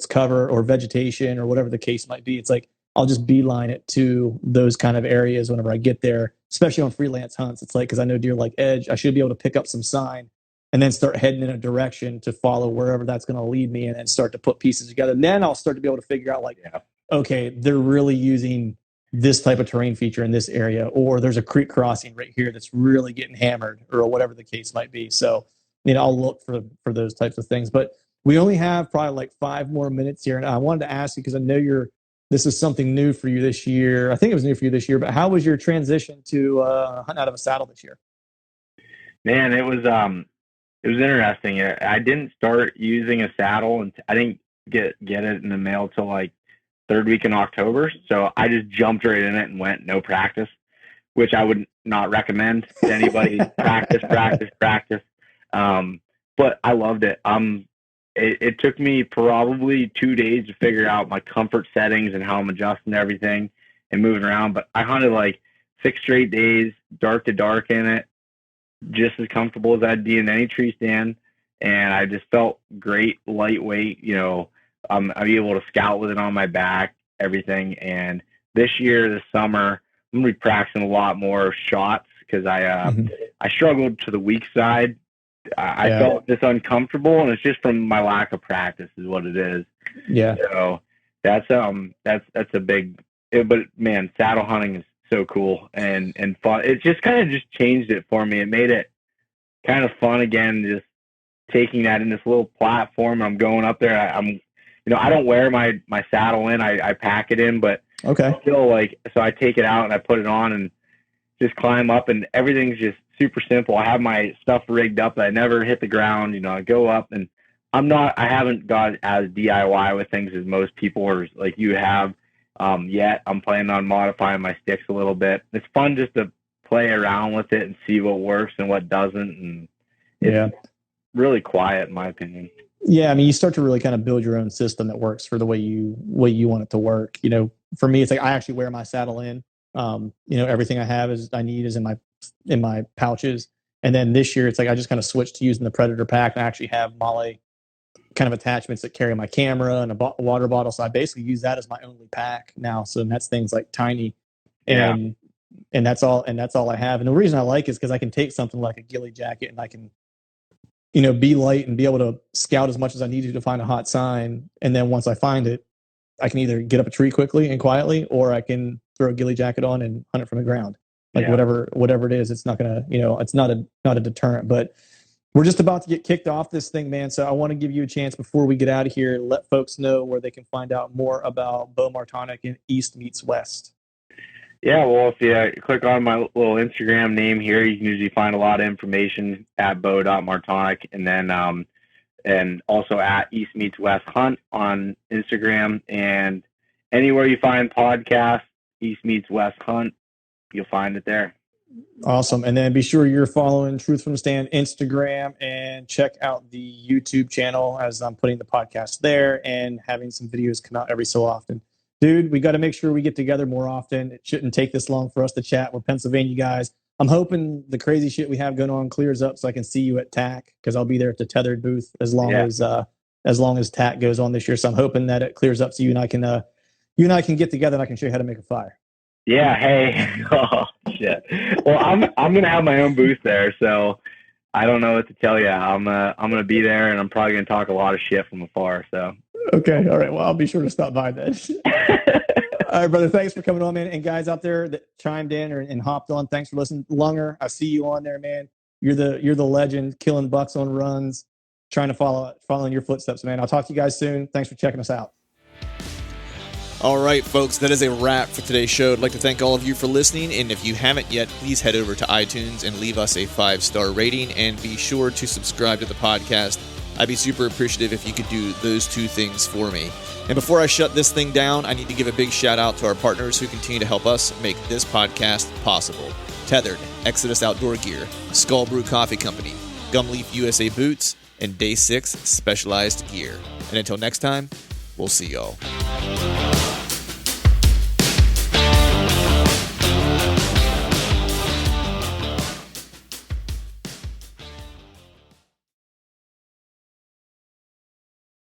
cover or vegetation or whatever the case might be, it's like I'll just beeline it to those kind of areas whenever I get there, especially on freelance hunts. It's like, because I know deer like edge, I should be able to pick up some sign and then start heading in a direction to follow wherever that's going to lead me, and then start to put pieces together. And then I'll start to be able to figure out like, okay, they're really using this type of terrain feature in this area, or there's a creek crossing right here that's really getting hammered, or whatever the case might be. So, I'll look for those types of things. But we only have probably like 5 more minutes here, and I wanted to ask you, because I know this is something new for you this year. I think it was new for you this year, but how was your transition to hunting out of a saddle this year? Man, it was interesting. I didn't start using a saddle, and I didn't get it in the mail till like 3rd week in October. So I just jumped right in it and went no practice, which I would not recommend to anybody. practice. But I loved it. It took me probably 2 days to figure out my comfort settings and how I'm adjusting everything and moving around. But I hunted like 6 straight days, dark to dark in it, just as comfortable as I'd be in any tree stand. And I just felt great, lightweight, I'm able to scout with it on my back, everything. And this summer, I'm going to be practicing a lot more shots, because I struggled to the weak side. I felt this uncomfortable, and it's just from my lack of practice is what it is. Yeah. So that's a big, but man, saddle hunting is so cool and fun. It just kind of just changed it for me. It made it kind of fun again, just taking that in this little platform. I'm going up there. I don't wear my saddle in. I pack it in, but okay. Still, so I take it out and I put it on and just climb up, and everything's just super simple. I have my stuff rigged up that I never hit the ground. I go up, and I haven't got as DIY with things as most people or like you have yet. I'm planning on modifying my sticks a little bit. It's fun just to play around with it and see what works and what doesn't. And it's really quiet, in my opinion. Yeah, I mean, you start to really kind of build your own system that works for the way you want it to work. For me, it's like I actually wear my saddle in. Everything I need is in my pouches. And then this year, it's like I just kind of switched to using the Predator pack. And I actually have Molly kind of attachments that carry my camera and a water bottle. So I basically use that as my only pack now. So that's things like tiny, and that's all I have. And the reason I like it is because I can take something like a ghillie jacket and I can, be light and be able to scout as much as I need to find a hot sign. And then once I find it, I can either get up a tree quickly and quietly, or I can throw a ghillie jacket on and hunt it from the ground. Whatever it is, it's not gonna, it's not a deterrent. But we're just about to get kicked off this thing, man. So I want to give you a chance before we get out of here, let folks know where they can find out more about Bo Martonic and East Meets West. Yeah, well, if you click on my little Instagram name here, you can usually find a lot of information at bo.martonic, and then and also at East Meets West Hunt on Instagram, and anywhere you find podcasts, East Meets West Hunt, you'll find it there. Awesome. And then be sure you're following Truth from the Stand Instagram, and check out the YouTube channel, as I'm putting the podcast there and having some videos come out every so often. Dude, we got to make sure we get together more often. It shouldn't take this long for us to chat. We're Pennsylvania guys. I'm hoping the crazy shit we have going on clears up so I can see you at TAC, because I'll be there at the tethered booth as long as TAC goes on this year. So I'm hoping that it clears up so you and I can get together and I can show you how to make a fire. Yeah. Hey. Oh shit. Well, I'm gonna have my own booth there, so I don't know what to tell you. I'm gonna be there, and I'm probably gonna talk a lot of shit from afar. So. Okay. All right. Well, I'll be sure to stop by then. All right, brother. Thanks for coming on, man. And guys out there that chimed in and hopped on, thanks for listening. Lunger, I see you on there, man. You're the legend, killing bucks on runs, trying to follow in your footsteps, man. I'll talk to you guys soon. Thanks for checking us out. All right, folks, that is a wrap for today's show. I'd like to thank all of you for listening, and if you haven't yet, please head over to iTunes and leave us a 5-star rating, and be sure to subscribe to the podcast. I'd be super appreciative if you could do those 2 things for me. And before I shut this thing down, I need to give a big shout out to our partners who continue to help us make this podcast possible. Tethered, Exodus Outdoor Gear, Skull Brew Coffee Company, Gumleaf USA Boots, and Day 6 Specialized Gear. And until next time, we'll see y'all.